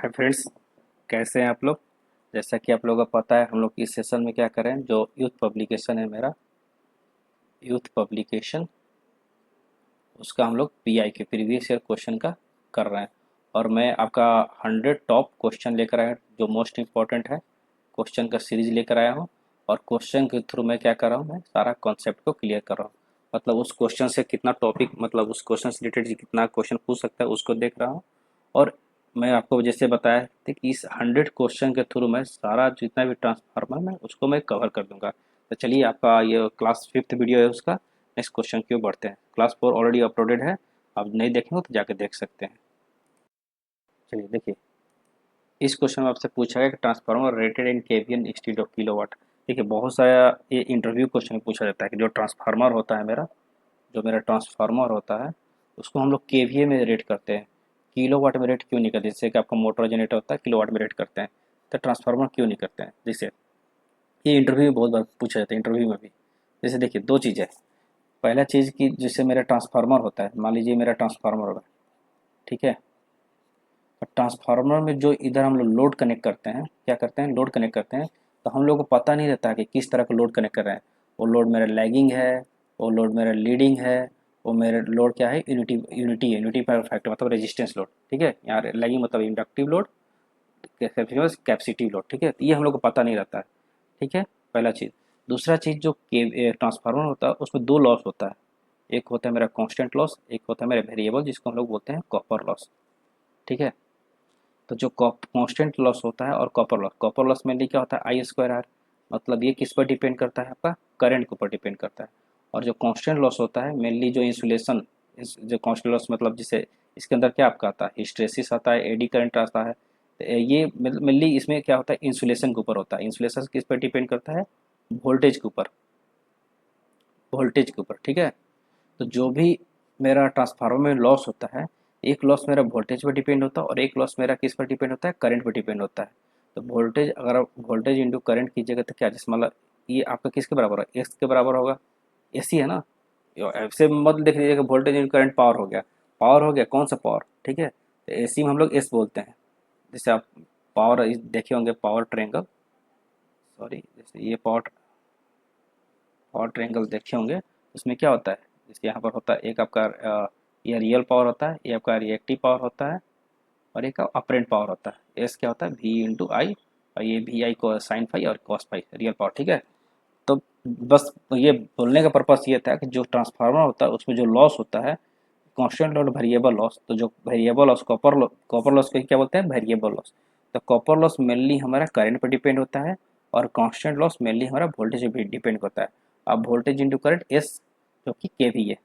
Hi friends, कैसे हैं आप लोग। जैसा कि आप लोगों को पता है, हम लोग इस सेशन में क्या करें, जो यूथ पब्लिकेशन है मेरा यूथ पब्लिकेशन, उसका हम लोग पीआई के प्रीवियस ईयर क्वेश्चन का कर रहे हैं। और मैं आपका 100 टॉप क्वेश्चन लेकर आया, जो मोस्ट इम्पोर्टेंट है, क्वेश्चन का सीरीज लेकर आया हूँ। और क्वेश्चन के थ्रू मैं क्या कर रहा हूँ, मैं सारा कॉन्सेप्ट को क्लियर कर रहा हूँ। मतलब उस क्वेश्चन से कितना टॉपिक, मतलब उस क्वेश्चन से रिलेटेड कितना क्वेश्चन पूछ सकता है, उसको देख रहा हूँ। और मैं आपको जैसे बताया था कि इस 100 क्वेश्चन के थ्रू मैं सारा जितना भी ट्रांसफार्मर है उसको मैं कवर कर दूंगा। तो चलिए, आपका ये क्लास 5th वीडियो है, उसका नेक्स्ट क्वेश्चन की ओर बढ़ते हैं। क्लास 4 ऑलरेडी अपलोडेड है, आप नहीं देखेंगे तो जाके देख सकते हैं। चलिए देखिए, इस क्वेश्चन में आपसे पूछा गया कि transformer rated in KVN instead of kilowatt. देखिए, बहुत सारा ये इंटरव्यू क्वेश्चन पूछा जाता है कि जो ट्रांसफार्मर होता है मेरा, जो मेरा ट्रांसफार्मर होता है, उसको हम लोग केवीए में रेट करते हैं, किलोवाट में रेट क्यों नहीं करते। जैसे कि आपका मोटर जनरेटर होता है, किलोवाट में रेट करते हैं, तो ट्रांसफार्मर क्यों नहीं करते हैं। जैसे ये इंटरव्यू में बहुत बार पूछा जाता है, इंटरव्यू में भी। जैसे देखिए, दो चीज़ है। पहला चीज़ कि जैसे मेरा ट्रांसफार्मर होता है, मान लीजिए मेरा ट्रांसफार्मर होगा, ठीक है। और ट्रांसफार्मर में जो इधर हम लोग लोड कनेक्ट करते हैं, क्या करते हैं, लोड कनेक्ट करते हैं, तो हम लोग को पता नहीं रहता कि किस तरह का लोड कनेक्ट कर रहे हैं। वो लोड मेरा लैगिंग है, वो लोड मेरा लीडिंग है, वो मेरा लोड क्या है, यूनिटी यूनिटी है, यूनिटी पावर फैक्टर मतलब रेजिस्टेंस लोड, ठीक है। यहाँ लैगिंग मतलब इंडक्टिव लोड, कैपेसिटिव लोड, ठीक है। तो ये हम लोग को पता नहीं रहता है, ठीक है, पहला चीज़। दूसरा चीज़, जो ट्रांसफार्मर होता है उसमें दो लॉस होता है। एक होता है मेरा कांस्टेंट लॉस, एक होता है मेरा वेरिएबल, जिसको हम लोग बोलते हैं कॉपर लॉस, ठीक है। तो जो कांस्टेंट लॉस होता है और कॉपर लॉस मेनली क्या होता है, आई स्क्वायर आर, मतलब ये किस पर डिपेंड करता है, आपका करंट के ऊपर डिपेंड करता है। और जो कांस्टेंट लॉस होता है मेनली जो इंसुलेशन, जो कांस्टेंट लॉस मतलब जिसे इसके अंदर क्या आपका आता है, हिस्ट्रेसिस आता है, एडी करंट आता है। तो ये मेनली इसमें क्या होता है, इंसुलेशन के ऊपर होता है। इंसुलेशन किस पर डिपेंड करता है, वोल्टेज के ऊपर, वोल्टेज के ऊपर, ठीक है। तो जो भी मेरा ट्रांसफार्मर में लॉस होता है, एक लॉस मेरा वोल्टेज पर डिपेंड होता है और एक लॉस मेरा किस पर डिपेंड होता है, करंट पर डिपेंड होता है। तो वोल्टेज, अगर आप वोल्टेज इंटू करंट कीजिएगा तो क्या, जैसे मतलब ये आपका किसके बराबर है, एक्स के बराबर होगा। एसी है ना, ऐसे मत देख लीजिएगा वोल्टेज इंटू करंट पावर हो गया। पावर हो गया, कौन सा पावर, ठीक है। तो एसी में हम लोग एस बोलते हैं। जैसे आप पावर देखे होंगे, पावर ट्रेंगल, सॉरी, जैसे ये पावर पावर ट्रायंगल देखे होंगे, उसमें क्या होता है, जैसे यहाँ पर होता है एक आपका ये रियल पावर होता है, ये आपका रिएक्टिव पावर होता है, और एक अपरेंट पावर होता है। एस क्या होता है, वी इंटू आई, और ये वी आई को साइन फाई और कॉस फाई, रियल पावर, ठीक है। तो बस ये बोलने का पर्पस ये था कि जो ट्रांसफार्मर होता है उसमें जो लॉस होता है, कांस्टेंट और वेरिएबल लॉस, तो जो वेरिएबल लॉस, कॉपर लॉस को क्या बोलते हैं, वेरिएबल लॉस। तो कॉपर लॉस मेनली हमारा करंट पर डिपेंड होता है, और कांस्टेंट लॉस मेनली हमारा वोल्टेज पर डिपेंड होता है। अब वोल्टेज इंटू करंट एस, जो कि के वी है,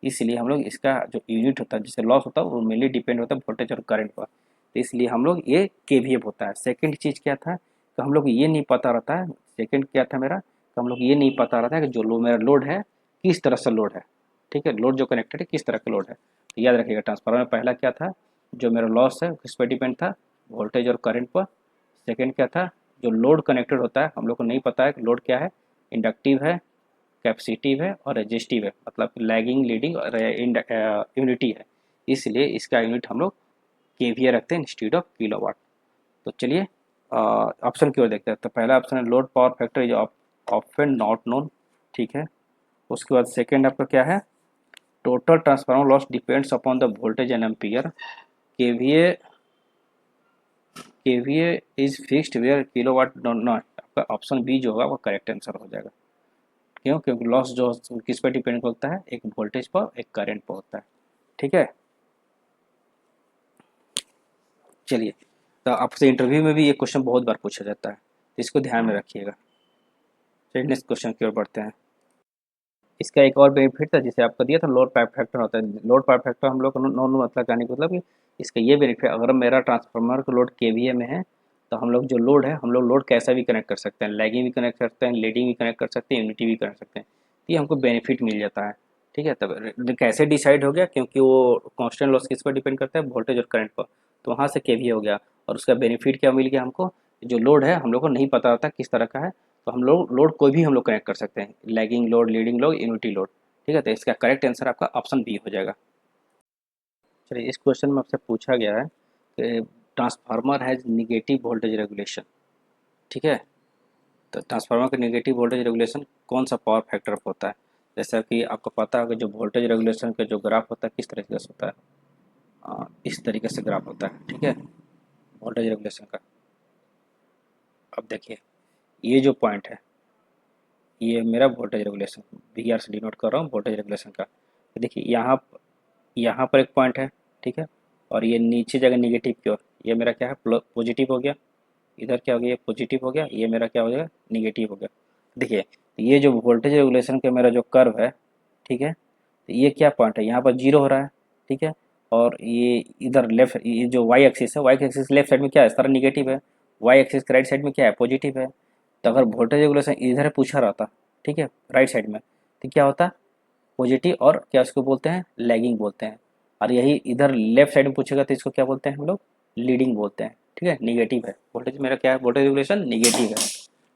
इसलिए हम लोग इसका जो यूनिट होता है जिससे लॉस होता है वो मेनली डिपेंड होता है वोल्टेज और करंट पर। तो इसलिए हम लोग ये के होता है। सेकेंड चीज़ क्या था, तो हम लोग ये नहीं पता रहता है, सेकेंड क्या था मेरा, तो हम लोग ये नहीं पता रहता है कि जो मेरा लोड है किस तरह से लोड है, ठीक है। लोड जो कनेक्टेड है किस तरह का लोड है, तो याद रखिएगा ट्रांसफार्मर में पहला क्या था, जो मेरा लॉस है किस पर डिपेंड था, वोल्टेज और करंट पर। सेकेंड क्या था, जो लोड कनेक्टेड होता है हम लोग को नहीं पता है कि लोड क्या है, इंडक्टिव है, कैपेसिटिव है और रेजिस्टिव है, मतलब लैगिंग, लीडिंग और यूनिटी है। इसलिए इसका यूनिट हम लोग केवीए रखते हैं इंस्टीड ऑफ किलोवाट। तो चलिए ऑप्शन की ओर देखते हैं। तो पहला ऑप्शन है load power factor is often not known, ठीक है। उसके बाद सेकेंड आपका क्या है, total transformer loss depends upon the voltage and ampere. KVA KVA is fixed where kilowatt not, आपका ऑप्शन बी जो होगा वो करेक्ट आंसर हो जाएगा। क्यों, क्योंकि लॉस जो किस पर डिपेंड करता है, एक वोल्टेज पर एक करंट पर होता है, ठीक है। चलिए, तो आपसे इंटरव्यू में भी ये क्वेश्चन बहुत बार पूछा जाता है, तो इसको ध्यान में रखिएगा। चलिए नेक्स्ट क्वेश्चन की ओर बढ़ते हैं। इसका एक और बेनिफिट था जिसे आपको दिया था, लोड पाइप फैक्टर होता है। लोड पाइप फैक्टर हम लोग नॉन मतलब कहने का मतलब कि इसका ये बेनिफिट, अगर मेरा ट्रांसफार्मर का लोड केवीए में है, तो हम लोग जो लोड है हम लोग लोड कैसा भी कनेक्ट कर सकते हैं, लैगिंग भी कनेक्ट कर सकते हैं, लीडिंग भी कनेक्ट कर सकते हैं, यूनिटी भी कनेक्ट कर सकते हैं। तो ये हमको बेनिफिट मिल जाता है, ठीक है। तब कैसे डिसाइड हो गया, क्योंकि वो कांस्टेंट लॉस किस पर डिपेंड करता है, वोल्टेज और करंट पर। तो वहाँ से केवीए हो गया, और उसका बेनिफिट क्या मिल गया हमको, जो लोड है हम लोग को नहीं पता होता किस तरह का है, तो हम लोग लोड कोई भी हम लोग कनेक्ट कर सकते हैं, lagging load, leading load, unity load, ठीक है। तो इसका करेक्ट आंसर आपका ऑप्शन बी हो जाएगा। चलिए, इस क्वेश्चन में आपसे पूछा गया है कि transformer has negative voltage regulation, ठीक है। तो ट्रांसफार्मर का निगेटिव वोल्टेज रेगुलेशन कौन सा पावर फैक्टर होता है? जैसा कि आपको पता है कि जो वोल्टेज रेगुलेशन का जो ग्राफ होता है किस तरीके से होता है, इस तरीके से ग्राफ होता है, ठीक है, वोल्टेज रेगुलेशन का। अब देखिए ये जो पॉइंट है ये मेरा वोल्टेज रेगुलेशन, वी आर से डिनोट कर रहा हूँ वोल्टेज रेगुलेशन का। तो देखिए यहाँ पर एक पॉइंट है, ठीक है, और ये नीचे जगह निगेटिव की ओर, ये मेरा क्या है पॉजिटिव हो गया, इधर क्या हो गया, ये पॉजिटिव हो गया, ये मेरा क्या हो जाएगा, निगेटिव हो गया। देखिए ये जो वोल्टेज रेगुलेशन का मेरा जो कर्व है, ठीक है, तो ये क्या पॉइंट है, यहाँ पर जीरो हो रहा है, ठीक है, और ये इधर लेफ्ट, ये जो वाई एक्सिस है, वाई एक्सिस लेफ्ट साइड में क्या है, सारा निगेटिव है, वाई एक्सिस के राइट साइड में क्या है, पॉजिटिव है। तो अगर वोल्टेज रेगुलेशन इधर पूछा रहता, ठीक है, राइट साइड में, तो क्या होता, पॉजिटिव, और क्या उसको बोलते हैं, लैगिंग बोलते हैं। और यही इधर लेफ्ट साइड में पूछेगा तो इसको क्या बोलते हैं हम लोग, लीडिंग बोलते हैं, ठीक है, निगेटिव है वोल्टेज, मेरा क्या है, वोल्टेज रेगुलेशन निगेटिव है,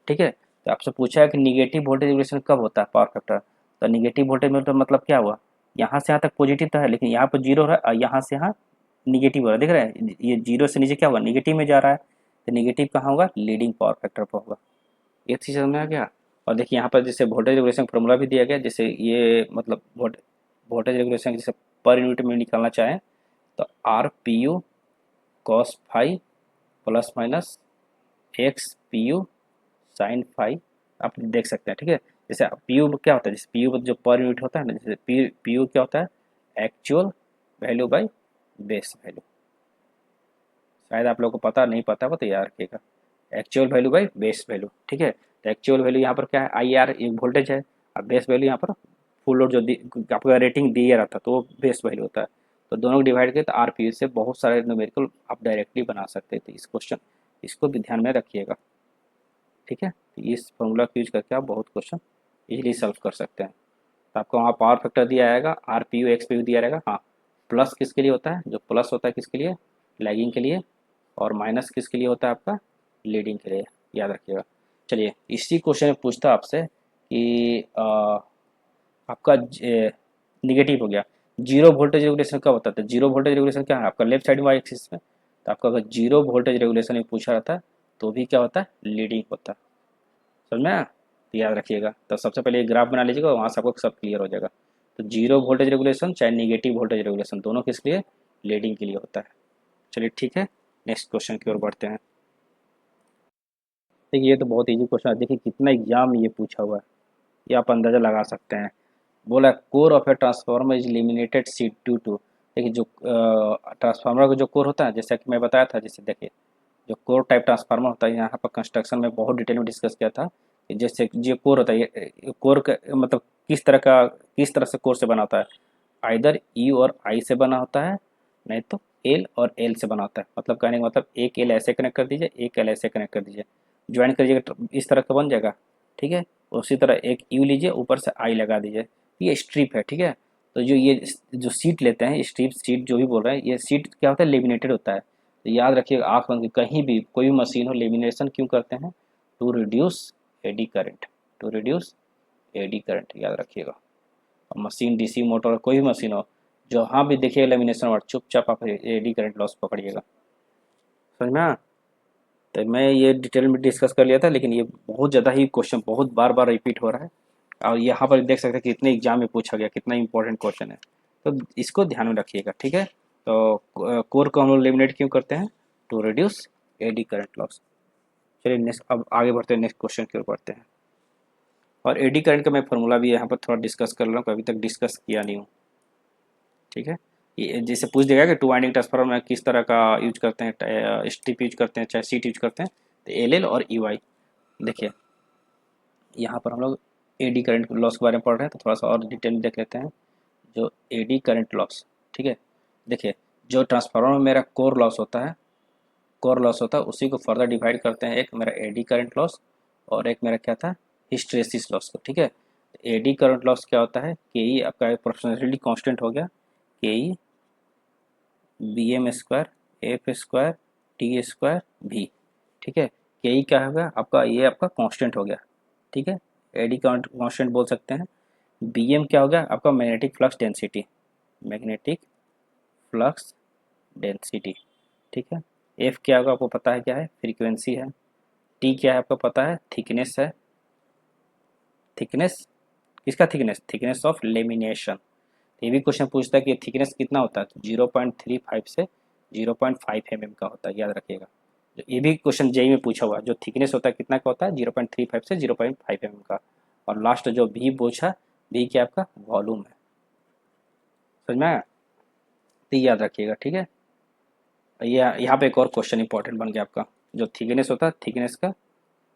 ठीक है। तो आपसे पूछा है कि निगेटिव वोल्टेज रेगुलेशन कब होता है, पावर फैक्टर। तो निगेटिव वोल्टेज में तो मतलब क्या हुआ, यहाँ से यहाँ तक पॉजिटिव तो है, लेकिन यहाँ पर जीरो है और यहाँ से यहाँ निगेटिव हो रहा है, देख रहे हैं, ये जीरो से नीचे क्या हुआ, निगेटिव में जा रहा है। तो निगेटिव कहाँ होगा, लीडिंग पावर फैक्टर पर होगा। ये चीज़ समझ में आ गया। और देखिए यहाँ पर जैसे वोल्टेज रेगुलेशन फॉर्मूला भी दिया गया, जैसे ये मतलब वोल्टेज रेगुलेशन जैसे पर यूनिट में निकालना चाहें तो R P U cos phi plus minus X P U sine phi, आप देख सकते हैं, ठीक है। जैसे पी यू क्या होता है, जैसे पी यू जो पर यूनिट होता है ना, जैसे पी यू क्या होता है, actual value by base value. शायद आप लोगों को पता नहीं पता हो तो याद रखिएगा, actual value by base value, ठीक है। तो एक्चुअल वैल्यू यहाँ पर क्या है, आई आर एक वोल्टेज है, और बेस वैल्यू यहाँ पर फुल लोड जो आपका रेटिंग दिया रहता है तो वो बेस वैल्यू होता है। तो दोनों को डिवाइड किया तो आर पी से बहुत सारे न्यूमेरिकल आप डायरेक्टली बना सकते थे इस क्वेश्चन, इसको भी ध्यान में रखिएगा, ठीक है। तो इस फॉर्मूला को यूज करके आप बहुत क्वेश्चन इजीली सॉल्व कर सकते हैं। तो आपको वहाँ पावर फैक्टर दिया आएगा, are P you x P you दिया रहेगा, हाँ। प्लस किसके लिए होता है, जो प्लस होता है किसके लिए, लैगिंग के लिए, और माइनस किसके लिए होता है आपका, लीडिंग के लिए, याद रखिएगा। चलिए इसी क्वेश्चन में पूछता आपसे कि आपका निगेटिव हो गया, जीरो वोल्टेज रेगुलेशन कब होता है, तो जीरो वोल्टेज रेगुलेशन क्या है आपका, लेफ्ट साइड में वाई एक्सिस में। तो आपका अगर जीरो वोल्टेज रेगुलेशन में पूछा रहता है तो भी क्या होता है, लीडिंग होता है, समझ में आया? तो याद रखिएगा, तो सबसे पहले एक ग्राफ बना लीजिएगा, वहाँ से आपको सब क्लियर हो जाएगा। तो जीरो वोल्टेज रेगुलेशन चाहे निगेटिव वोल्टेज रेगुलेशन दोनों किस लिए, लीडिंग के लिए होता है। चलिए ठीक है, नेक्स्ट क्वेश्चन की ओर बढ़ते हैं। देखिए ये तो बहुत इजी क्वेश्चन है, देखिए कितना एग्जाम में ये पूछा हुआ है, ये आप अंदाजा लगा सकते हैं। बोला core of a transformer is laminated सी टू टू। देखिए जो ट्रांसफार्मर का जो कोर होता है, जैसा कि मैं बताया था, जैसे देखिए जो कोर टाइप ट्रांसफार्मर होता है, यहाँ पर कंस्ट्रक्शन में बहुत डिटेल में डिस्कस किया था कि जैसे जो कोर होता है, ये कोर का मतलब किस तरह से कोर से बना होता है, आइदर यू और आई से बना होता है, नहीं तो एल और एल से बना होता है। मतलब कहने का मतलब एक एल ऐसे कनेक्ट कर दीजिए, एक एल ऐसे कनेक्ट कर दीजिए, ज्वाइन करिएगा तो इस तरह का बन जाएगा, ठीक है। उसी तरह एक यू लीजिए, ऊपर से आई लगा दीजिए, ये स्ट्रिप है, ठीक है। तो जो ये जो सीट लेते हैं, स्ट्रिप सीट जो भी बोल रहे हैं, ये सीट क्या होता है, लेमिनेटेड होता है। तो याद रखिएगा, आँख बंद के कहीं भी कोई भी मशीन हो, लेमिनेशन क्यों करते हैं, to reduce eddy current, to reduce eddy current, याद रखिएगा। और मशीन डीसी मोटर कोई भी मशीन हो, जहाँ भी देखिएगा लेमिनेशन वर्ड, चुपचाप आप एडी करंट लॉस पकड़िएगा, समझ में आया? तो मैं ये डिटेल में डिस्कस कर लिया था, लेकिन ये बहुत ज़्यादा ही क्वेश्चन बहुत बार बार रिपीट हो रहा है, और यहाँ पर देख सकते हैं कितने एग्जाम में पूछा गया, कितना इंपॉर्टेंट क्वेश्चन है। तो इसको ध्यान में रखिएगा, ठीक है। तो कोर को हम लोग एलिमिनेट क्यों करते हैं, to reduce eddy current loss. चलिए नेक्स्ट, अब आगे बढ़ते हैं, नेक्स्ट क्वेश्चन की ओर बढ़ते हैं। और एडी करंट का मैं फॉर्मूला भी यहाँ पर थोड़ा डिस्कस कर रहा हूँ, अभी तक डिस्कस किया नहीं हूँ, ठीक है। ये जैसे पूछ देगा कि टू वाइंडिंग ट्रांसफार्मर में किस तरह का यूज करते हैं, स्ट्रिप यूज करते हैं चाहे सीट यूज करते हैं, तो एल एल और ई वाई। देखिए यहाँ पर हम लोग एडी करंट लॉस के बारे में पढ़ रहे हैं, तो थोड़ा सा और डिटेल में देख लेते हैं। जो एडी करंट लॉस, ठीक है, देखिए जो ट्रांसफार्मर में मेरा कोर लॉस होता है, उसी को फर्दर डिवाइड करते हैं, एक मेरा एडी करंट लॉस और एक मेरा क्या था, हिस्ट्रेसिस लॉस को, ठीक है। एडी करंट लॉस क्या होता है, के ई आपका प्रोपोर्शनली कांस्टेंट हो गया, K E B M square F square T square भी, ठीक है। के ई क्या होगा आपका, ये आपका कांस्टेंट हो गया, ठीक है, एडी कांस्टेंट बोल सकते हैं। बी एम क्या हो गया आपका, magnetic flux density, magnetic flux density, ठीक है। एफ क्या होगा आपको पता है क्या है, फ्रीक्वेंसी है। टी क्या है आपको पता है, थिकनेस है। थिकनेस किसका, थिकनेस, थिकनेस ऑफ लेमिनेशन। ये भी क्वेश्चन पूछता है कि थिकनेस कितना होता है, तो 0.35 से 0.5 mm का होता है, याद रखिएगा। ये भी क्वेश्चन जेई में पूछा हुआ है, जो थिकनेस होता है कितना का होता है, 0.35 से 0.5 mm का। और लास्ट जो भी पूछा, भी क्या आपका वॉल्यूम है, समझ में आया, तो याद रखिएगा, ठीक है। ये यहाँ पे एक और क्वेश्चन इंपॉर्टेंट बन गया आपका, जो थिकनेस होता है, थिकनेस का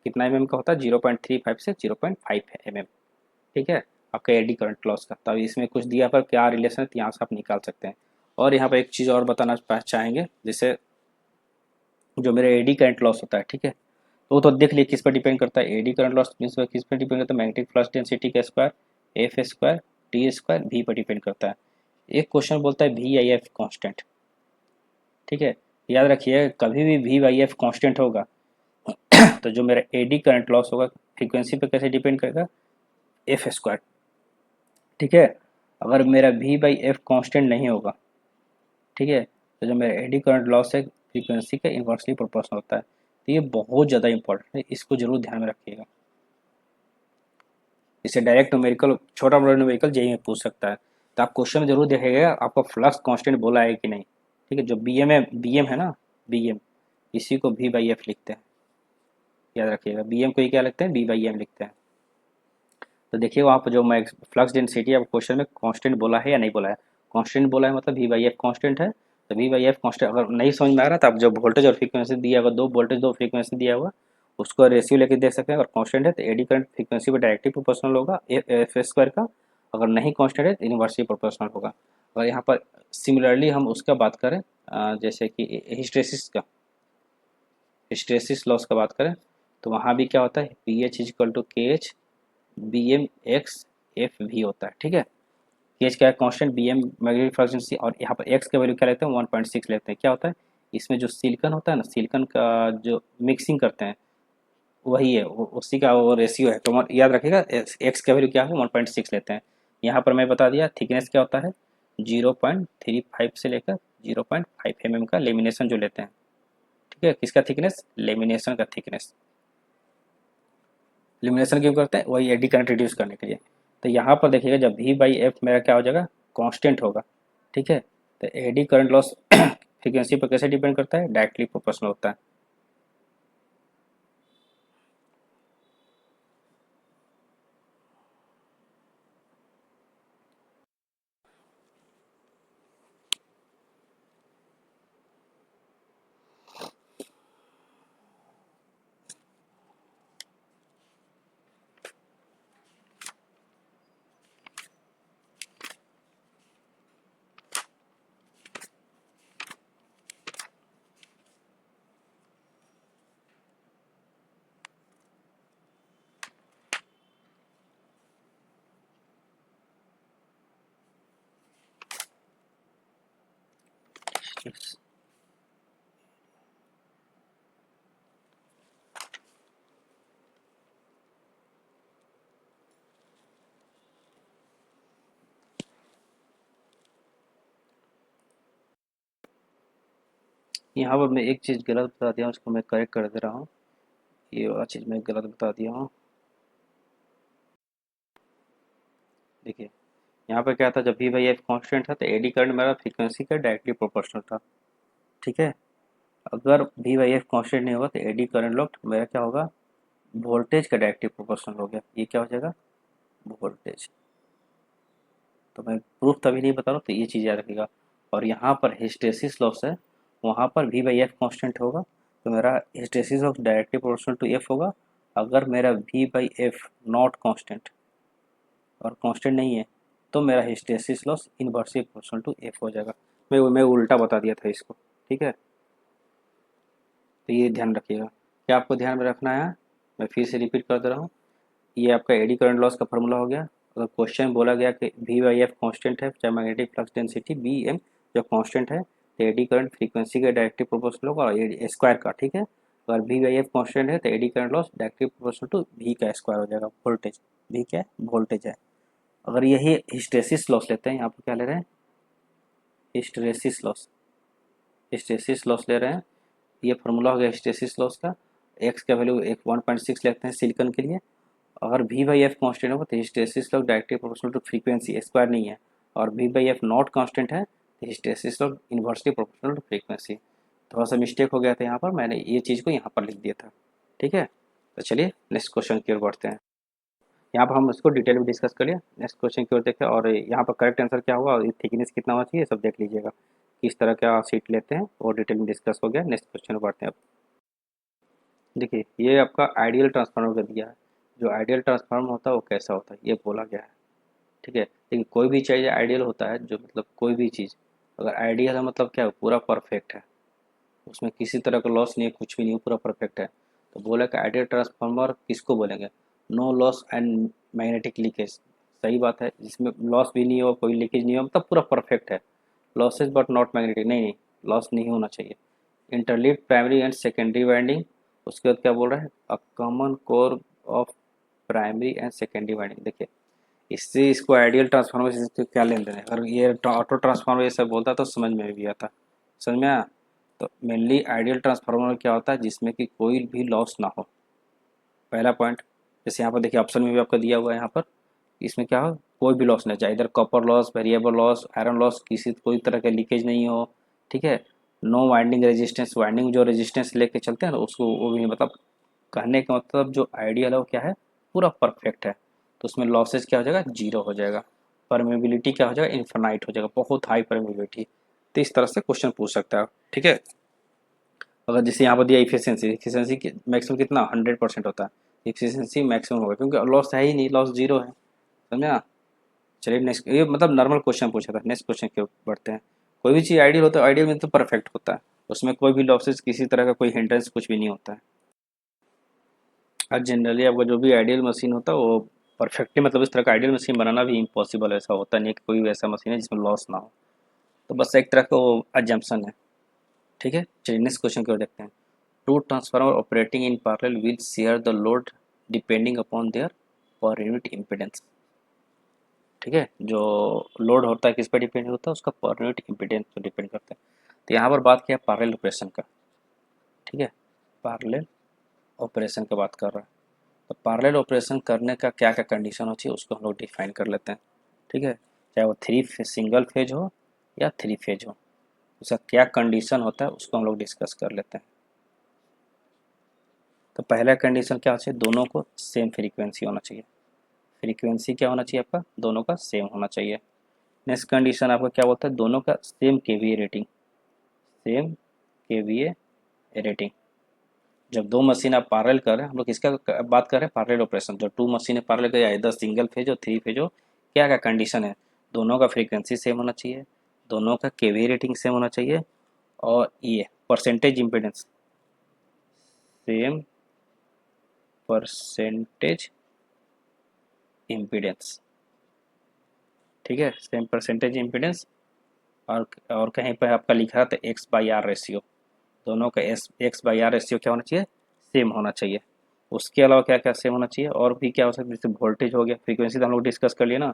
कितना एम का होता है, 0.35 से 0.5 mm, ठीक है, आपका एडी करंट लॉस का। तो इसमें कुछ दिया पर क्या रिलेशन है, तो यहाँ से आप निकाल सकते हैं। और यहाँ पर एक चीज़ और बताना चाहेंगे, जैसे जो मेरा एडी करंट लॉस होता है, ठीक है, तो देख लिए किस पर डिपेंड करता है, एडी करंट लॉस मीन्स किस पर डिपेंड करता है, मैग्नेटिक फ्लक्स डेंसिटी का square, F square T square V पर डिपेंड करता है। एक क्वेश्चन बोलता है वी आई एफ कॉन्स्टेंट, ठीक है, याद रखिए कभी भी वी आई एफ कॉन्स्टेंट होगा तो जो मेरा एडी करंट लॉस होगा फ्रीक्वेंसी पे कैसे डिपेंड करेगा, एफ स्क्वायर, ठीक है। अगर मेरा वी बाई एफ कॉन्स्टेंट नहीं होगा, ठीक है, तो जो मेरा एडी करंट लॉस है फ्रीक्वेंसी का इन्वर्सली प्रोपोर्शनल होता है। तो ये बहुत ज़्यादा इंपॉर्टेंट है, इसको जरूर ध्यान में रखिएगा। इसे डायरेक्ट न्यूमेरिकल, छोटा बड़ा न्यूमेरिकल जेई में पूछ सकता है, तो आप क्वेश्चन में जरूर देखिएगा आपका फ्लक्स कांस्टेंट बोला है कि नहीं, ठीक है। जो बी एम है ना, बी एम, इसी को भी बाई एफ लिखते हैं, याद रखिएगा, बी एम को ही क्या लिखते हैं, बी बाई एम लिखते हैं। तो देखिए वहाँ पर जो मैं फ्लक्स डेंसिटी आप क्वेश्चन में कांस्टेंट बोला है या नहीं बोला है, कांस्टेंट बोला है मतलब वी बाई एफ कांस्टेंट है, तो वी बाई एफ कांस्टेंट अगर नहीं समझ में आ रहा तो आप जो वोल्टेज और फ्रीक्वेंसी दिया हुआ, दो वोल्टेज दो फ्रीक्वेंसी दिया हुआ, उसको रेशियो लेके देख सकते हैं। अगर कांस्टेंट है तो एडी करंट फ्रीक्वेंसी पर डायरेक्टली प्रोपोर्शनल होगा एफ स्क्वायर का, अगर नहीं कांस्टेंट है तो इनवर्सली प्रोपोर्शनल होगा। और यहाँ पर सिमिलरली हम उसका बात करें जैसे कि हिस्टेरेसिस का, हिस्टेरेसिस लॉस का बात करें, तो वहाँ भी क्या होता है, P H equal to K H B M X F भी होता है, ठीक है। के एच क्या है, constant, B M magnetic flux density, और यहाँ पर एक्स का वैल्यू क्या लेते हैं, 1.6 लेते हैं। क्या होता है, इसमें जो सिलिकन होता है ना, सिलिकन का जो मिक्सिंग करते हैं वही है, उसी का वो रेशियो है, तो याद रखिएगा एक्स का वैल्यू क्या है, 1.6 लेते हैं। यहाँ पर मैं बता दिया थिकनेस क्या होता है, 0.35 से लेकर 0.5 mm का लेमिनेशन जो लेते हैं, ठीक है, किसका थिकनेस, लेमिनेशन का थिकनेस। एलिमिनेशन क्यों करते हैं, वही एडी करंट रिड्यूस करने के लिए। तो यहाँ पर देखिएगा जब वी बाई एफ मेरा क्या हो जाएगा, कांस्टेंट होगा, ठीक है। तो एडी करंट लॉस फ्रीक्वेंसी पर कैसे डिपेंड करता है, डायरेक्टली प्रोपोर्शनल होता है। यहाँ पर मैं एक चीज़ गलत बता दिया हूँ, उसको मैं करेक्ट कर दे रहा हूँ, ये वाला चीज़ मैं गलत बता दिया हूँ। देखिए यहाँ पर क्या था, जब भी भाई एफ कॉन्स्टेंट था तो एडी करंट मेरा फ्रीक्वेंसी का डायरेक्टली प्रोपोर्शनल था, ठीक है। अगर भी वाई एफ कॉन्स्टेंट नहीं होगा तो एडी करंट लॉस मेरा क्या होगा, वोल्टेज का डायरेक्टली प्रोपोर्शनल हो गया, ये क्या हो जाएगा, वोल्टेज। तो मैं प्रूफ तभी नहीं बता रहा हूँ, तो ये चीज़ याद रखिएगा। और यहाँ पर हिस्टेसिस लॉस है, वहाँ पर वी बाई एफ कॉन्स्टेंट होगा, तो मेरा hysteresis loss directly proportional to F होगा। अगर मेरा V by F not constant और कांस्टेंट नहीं है, तो मेरा hysteresis loss inversely proportional to F हो जाएगा। मैं उल्टा बता दिया था इसको, ठीक है। तो ये ध्यान रखिएगा, क्या आपको ध्यान में रखना है, मैं फिर से रिपीट कर दे रहा हूँ। ये आपका एडी करंट लॉस का फार्मूला हो गया। अगर क्वेश्चन बोला गया कि वी बाई एफ कॉन्स्टेंट है, चाहे magnetic flux density B M जो कॉन्स्टेंट है, तो एडी करंट फ्रीक्वेंसी का डायरेक्टली प्रोपोर्शनल होगा और स्क्वायर का, ठीक है। अगर वी बाई एफ कॉन्स्टेंट है तो eddy current loss directly proportional to V का स्क्वायर हो जाएगा, वोल्टेज, वी क्या है, वोल्टेज है। अगर यही हिस्टेसिस लॉस लेते हैं, यहाँ पर क्या ले रहे हैं, हिस्टेरेसिस लॉस, हिस्टेसिस लॉस ले रहे हैं, ये फार्मूला हो गया हिस्टैरिसीस लॉस का। एक्स का वैल्यू एक 1.6 लेते हैं सिलिकॉन के लिए। अगर v बाई एफ कॉन्स्टेंट होगा तो hysteresis loss directly proportional to frequency, square नहीं है। और v by F not constant है तो hysteresis loss inversely proportional to frequency. थोड़ा सा मिस्टेक हो गया था यहाँ पर, मैंने ये चीज़ को यहाँ पर लिख दिया था। ठीक है, तो चलिए नेक्स्ट क्वेश्चन की ओर बढ़ते हैं। यहाँ पर हम इसको डिटेल में डिस्कस कर लिया। नेक्स्ट क्वेश्चन की ओर देखें, और यहाँ पर करेक्ट आंसर क्या होगा और थिकनेस कितना होना चाहिए सब देख लीजिएगा। किस तरह का सीट लेते हैं और डिटेल में डिस्कस हो गया। नेक्स्ट क्वेश्चन में बढ़ते हैं। अब देखिए, ये आपका आइडियल ट्रांसफार्मर का दिया है। जो आइडियल ट्रांसफार्मर होता है वो कैसा होता है ये बोला गया है। ठीक है, लेकिन कोई भी चीज़ आइडियल होता है, जो मतलब कोई भी चीज़ अगर आइडियल है मतलब क्या है, पूरा परफेक्ट है, उसमें किसी तरह का लॉस नहीं है, कुछ भी नहीं है, पूरा परफेक्ट है। तो बोला कि आइडियल ट्रांसफार्मर किसको बोलेंगे? No loss and magnetic leakage. सही बात है, जिसमें लॉस भी नहीं हो, कोई लीकेज नहीं हो, मतलब पूरा परफेक्ट है। लॉसेज बट नॉट मैग्नेटिक, नहीं नहीं, लॉस नहीं होना चाहिए। Interleaved primary and secondary winding. उसके बाद क्या बोल रहा है? A common core of primary and secondary winding. देखिए, इससे इसको आइडियल ट्रांसफार्मर से क्या लेन देन है? अगर ये ऑटो ट्रांसफार्मर ये सब बोलता तो समझ में भी आता। समझ में आया? तो मेनली आइडियल ट्रांसफार्मर क्या होता है? जिसमें कि कोई भी लॉस ना हो, पहला पॉइंट। जैसे यहाँ पर देखिए, ऑप्शन में भी आपका दिया हुआ है यहाँ पर, इसमें क्या हो, कोई भी लॉस नहीं चाहिए, इधर copper loss, variable loss, iron loss, किसी कोई तरह का लीकेज नहीं हो। ठीक है, नो वाइंडिंग रेजिस्टेंस, वाइंडिंग जो रेजिस्टेंस लेके चलते हैं ना उसको, वो भी नहीं, मतलब कहने का मतलब जो आइडियल है वो क्या है, पूरा परफेक्ट है। तो उसमें लॉसेज क्या हो जाएगा? जीरो हो जाएगा। परमेबिलिटी क्या हो जाएगा? इन्फिनाइट हो जाएगा, बहुत हाई परमेबिलिटी। तो इस तरह से क्वेश्चन पूछ सकता है। ठीक है, अगर जैसे यहाँ पर दिया इफिशियंसी, इफिशियंसी मैक्सिमम कितना? 100% होता है। इफिशियंसी मैक्सिमम होगा क्योंकि लॉस है ही नहीं, लॉस जीरो है। समझा? चलिए नेक्स्ट, ये मतलब नॉर्मल क्वेश्चन पूछा था। नेक्स्ट क्वेश्चन की ओर बढ़ते हैं। कोई भी चीज़ आइडियल होता है, आइडियल में तो परफेक्ट होता है, उसमें कोई भी लॉसेज, किसी तरह का कोई हिंड्रेंस कुछ भी नहीं होता है। आज जनरली आपका जो भी आइडियल मशीन होता है वो परफेक्टली, मतलब इस तरह का आइडियल मशीन बनाना भी इम्पॉसिबल, ऐसा होता नहीं है कि कोई भी ऐसा मशीन है जिसमें लॉस ना हो। तो बस एक तरह का वो अजम्पशन है। ठीक है, चलिए नेक्स्ट क्वेश्चन की ओर देखते हैं। Two transformer operating in parallel will share the load depending upon their per unit impedance. ठीक है, जो लोड होता है किस पर डिपेंड होता है? उसका पर यूनिट इम्पीडेंस पर डिपेंड करता है। तो यहाँ पर बात किया पैरेलल ऑपरेशन का। ठीक है, पैरेलल ऑपरेशन का बात कर रहा है। तो पैरेलल ऑपरेशन करने का क्या क्या कंडीशन होती है उसको हम लोग डिफाइन कर लेते हैं। ठीक है, चाहे वो सिंगल फेज हो या थ्री फेज हो, उसका क्या कंडीशन होता है उसको हम लोग डिस्कस कर लेते हैं। तो पहला कंडीशन क्या होना चाहिए? दोनों को सेम फ्रीक्वेंसी होना चाहिए। फ्रीक्वेंसी क्या होना चाहिए आपका? दोनों का सेम होना चाहिए। नेक्स्ट कंडीशन आपका क्या बोलता है? दोनों का same KVA rating, same KVA rating. जब दो मशीन आप पैरेलल कर रहे हैं, हम लोग किसका बात कर रहे हैं? Parallel operation. जब टू मशीनें पैरेलल कर, इधर सिंगल फेज हो थ्री फेज हो, क्या क्या कंडीशन है? दोनों का फ्रीक्वेंसी सेम होना चाहिए, दोनों का केवीए रेटिंग सेम होना चाहिए, और ये percentage impedance, same percentage impedance. ठीक है, सेम परसेंटेज इम्पीडेंस। और कहीं पर आपका लिखा है तो एक्स बाई आर रेशियो, दोनों का एक्स बाई आर रेशियो क्या होना चाहिए? सेम होना चाहिए। उसके अलावा क्या क्या सेम होना चाहिए? और भी क्या हो सकता है? जैसे वोल्टेज हो गया, फ्रीक्वेंसी तो हम लोग डिस्कस कर लिए ना,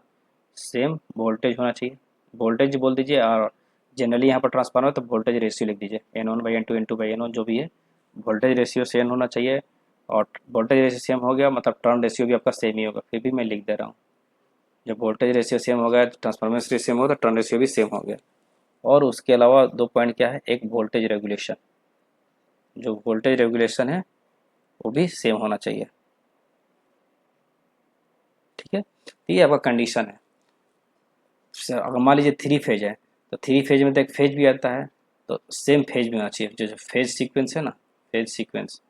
सेम वोल्टेज होना चाहिए। वोल्टेज बोल दीजिए, और जनरली यहाँ पर ट्रांसफार्मर तो वोल्टेज रेशियो लिख दीजिए, N1/N2 N2/N1 जो भी है, वोल्टेज रेशियो सेम होना चाहिए। और वोल्टेज रेशियो सेम हो गया मतलब टर्न रेशियो भी आपका सेम ही होगा, फिर भी मैं लिख दे रहा हूँ। जब वोल्टेज रेशियो सेम हो गया, ट्रांसफार्मर रेशियो सेम होगा, तो टर्न रेशियो भी सेम हो गया। और उसके अलावा दो पॉइंट क्या है? एक वोल्टेज रेगुलेशन, जो वोल्टेज रेगुलेशन है वो भी सेम होना चाहिए। ठीक है, तो ये आपका कंडीशन है। अगर मान लीजिए थ्री फेज है, तो थ्री फेज में तो एक फेज भी आता है, तो सेम फेज भी होना चाहिए। जो फेज सीक्वेंस है ना, फेज सीक्वेंस,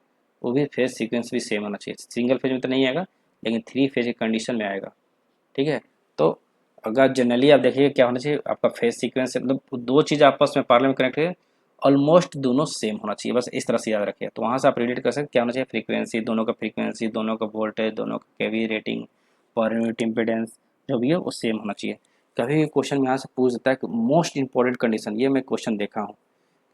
वो भी फेज सीक्वेंस भी सेम होना चाहिए। सिंगल फेज में तो नहीं आएगा, लेकिन थ्री फेज की कंडीशन में आएगा। ठीक है, तो अगर जनरली आप देखिए क्या होना चाहिए आपका फेज सीक्वेंस, मतलब दो चीज़ आपस में पार्लर में कनेक्ट है, ऑलमोस्ट दोनों सेम होना चाहिए, बस इस तरह से याद रखिए। तो वहाँ से आप रिलेट कर सकते क्या होना चाहिए? फ्रीक्वेंसी, दोनों का फ्रीक्वेंसी, दोनों का वोल्टेज, दोनों का केवी रेटिंग, पर यूनिट इम्पीडेंस जो भी है वो सेम होना चाहिए। कभी भी क्वेश्चन में यहाँ से पूछ देता है कि मोस्ट इंपॉर्टेंट कंडीशन, ये मैं क्वेश्चन देखा हूँ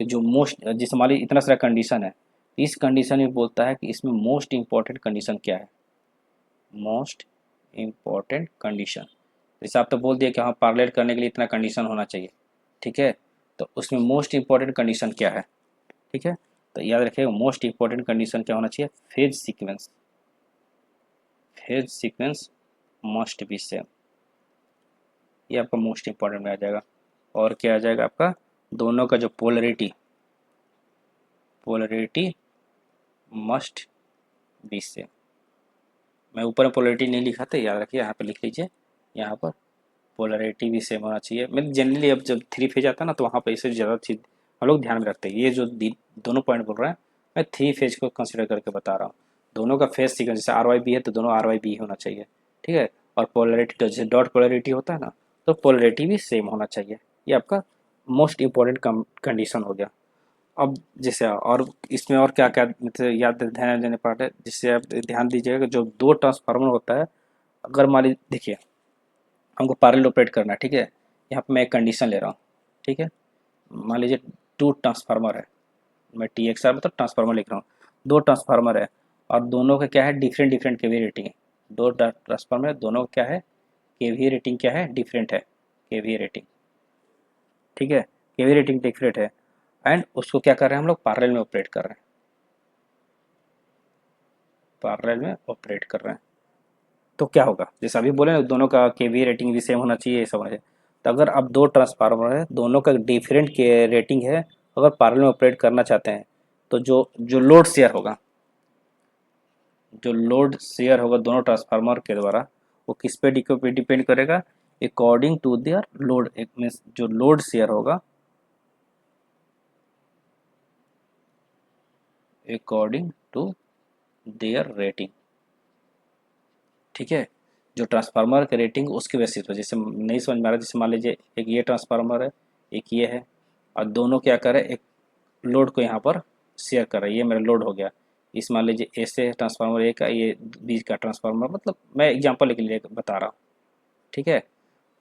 कि जो मोस्ट, जैसे मान लीजिए इतना सारा कंडीशन है, इस कंडीशन में बोलता है कि इसमें मोस्ट इंपॉर्टेंट कंडीशन क्या है? मोस्ट इम्पॉर्टेंट कंडीशन, जैसे आप तो बोल दिए कि हाँ पार्लेट करने के लिए इतना कंडीशन होना चाहिए। ठीक है, तो उसमें मोस्ट इम्पॉर्टेंट कंडीशन क्या है? ठीक है, तो याद रखिएगा मोस्ट इंपॉर्टेंट कंडीशन क्या होना चाहिए, phase sequence, phase sequence must be same, ये आपका मोस्ट इंपॉर्टेंट में आ जाएगा। और क्या आ जाएगा आपका, दोनों का जो polarity, polarity must be same. मैं ऊपर में पोलरिटी नहीं लिखा था, याद रखिए यहाँ पे लिख लीजिए, यहाँ पर पोलरिटी भी सेम होना चाहिए। मतलब जनरली अब जब थ्री फेज आता है ना तो वहाँ पर इससे ज़्यादा चीज़ हम लोग ध्यान में रखते हैं। ये जो दोनों पॉइंट बोल रहे हैं मैं थ्री फेज को कंसिडर करके बता रहा हूँ। दोनों का फेज सीक्वेंस जैसे आर वाई बी है तो दोनों आर वाई बी होना चाहिए, ठीक है। और पोलरिटी तो जैसे डॉट पोलरिटी होता है ना, तो पोलरिटी भी सेम होना चाहिए। ये आपका मोस्ट इम्पॉर्टेंट कंडीशन हो गया। अब जैसे और इसमें और क्या क्या मतलब याद ध्यान देने पार्ट है, जिससे आप ध्यान दीजिएगा कि जो दो ट्रांसफार्मर होता है, अगर मान लीजिए देखिए हमको पैरेलल ऑपरेट करना है, ठीक है। यहाँ पे मैं एक कंडीशन ले रहा हूँ, ठीक है। मान लीजिए टू ट्रांसफार्मर है, मैं टी एक्स आर मतलब ट्रांसफार्मर लिख रहा हूँ, दो ट्रांसफार्मर है और दोनों का क्या है डिफरेंट डिफरेंट केवी रेटिंग है। दो ट्रांसफार्मर है, दोनों का क्या है केवी रेटिंग क्या है डिफरेंट है, केवी रेटिंग, ठीक है। केवी रेटिंग डिफरेंट है एंड उसको क्या कर रहे हैं हम लोग पैरेलल में ऑपरेट कर रहे हैं, पैरेलल में ऑपरेट कर रहे हैं। तो क्या होगा, जैसे अभी बोले ना दोनों का केवी रेटिंग भी सेम होना चाहिए, ये सब होना चाहिए। तो अगर अब दो ट्रांसफार्मर है, दोनों का डिफरेंट के रेटिंग है, अगर पैरेलल में ऑपरेट करना चाहते हैं तो जो जो लोड शेयर होगा, जो लोड शेयर होगा दोनों ट्रांसफार्मर के द्वारा, वो किस पे डिपेंड करेगा, अकॉर्डिंग टू देयर लोड, एक मीन्स जो लोड शेयर होगा अकॉर्डिंग टू देयर रेटिंग, ठीक है। जो ट्रांसफार्मर का रेटिंग उसके बेसिस पे, जैसे नहीं समझ में आ रहा, जैसे मान लीजिए एक ये ट्रांसफार्मर है, एक ये है, और दोनों क्या कर रहे हैं, एक लोड को यहाँ पर शेयर कर रहा है, ये मेरा लोड हो गया। इस मान लीजिए ऐसे ट्रांसफार्मर ए का, ये बीच का ट्रांसफार्मर, मतलब मैं एग्जांपल के लिए बता रहा हूँ, ठीक है।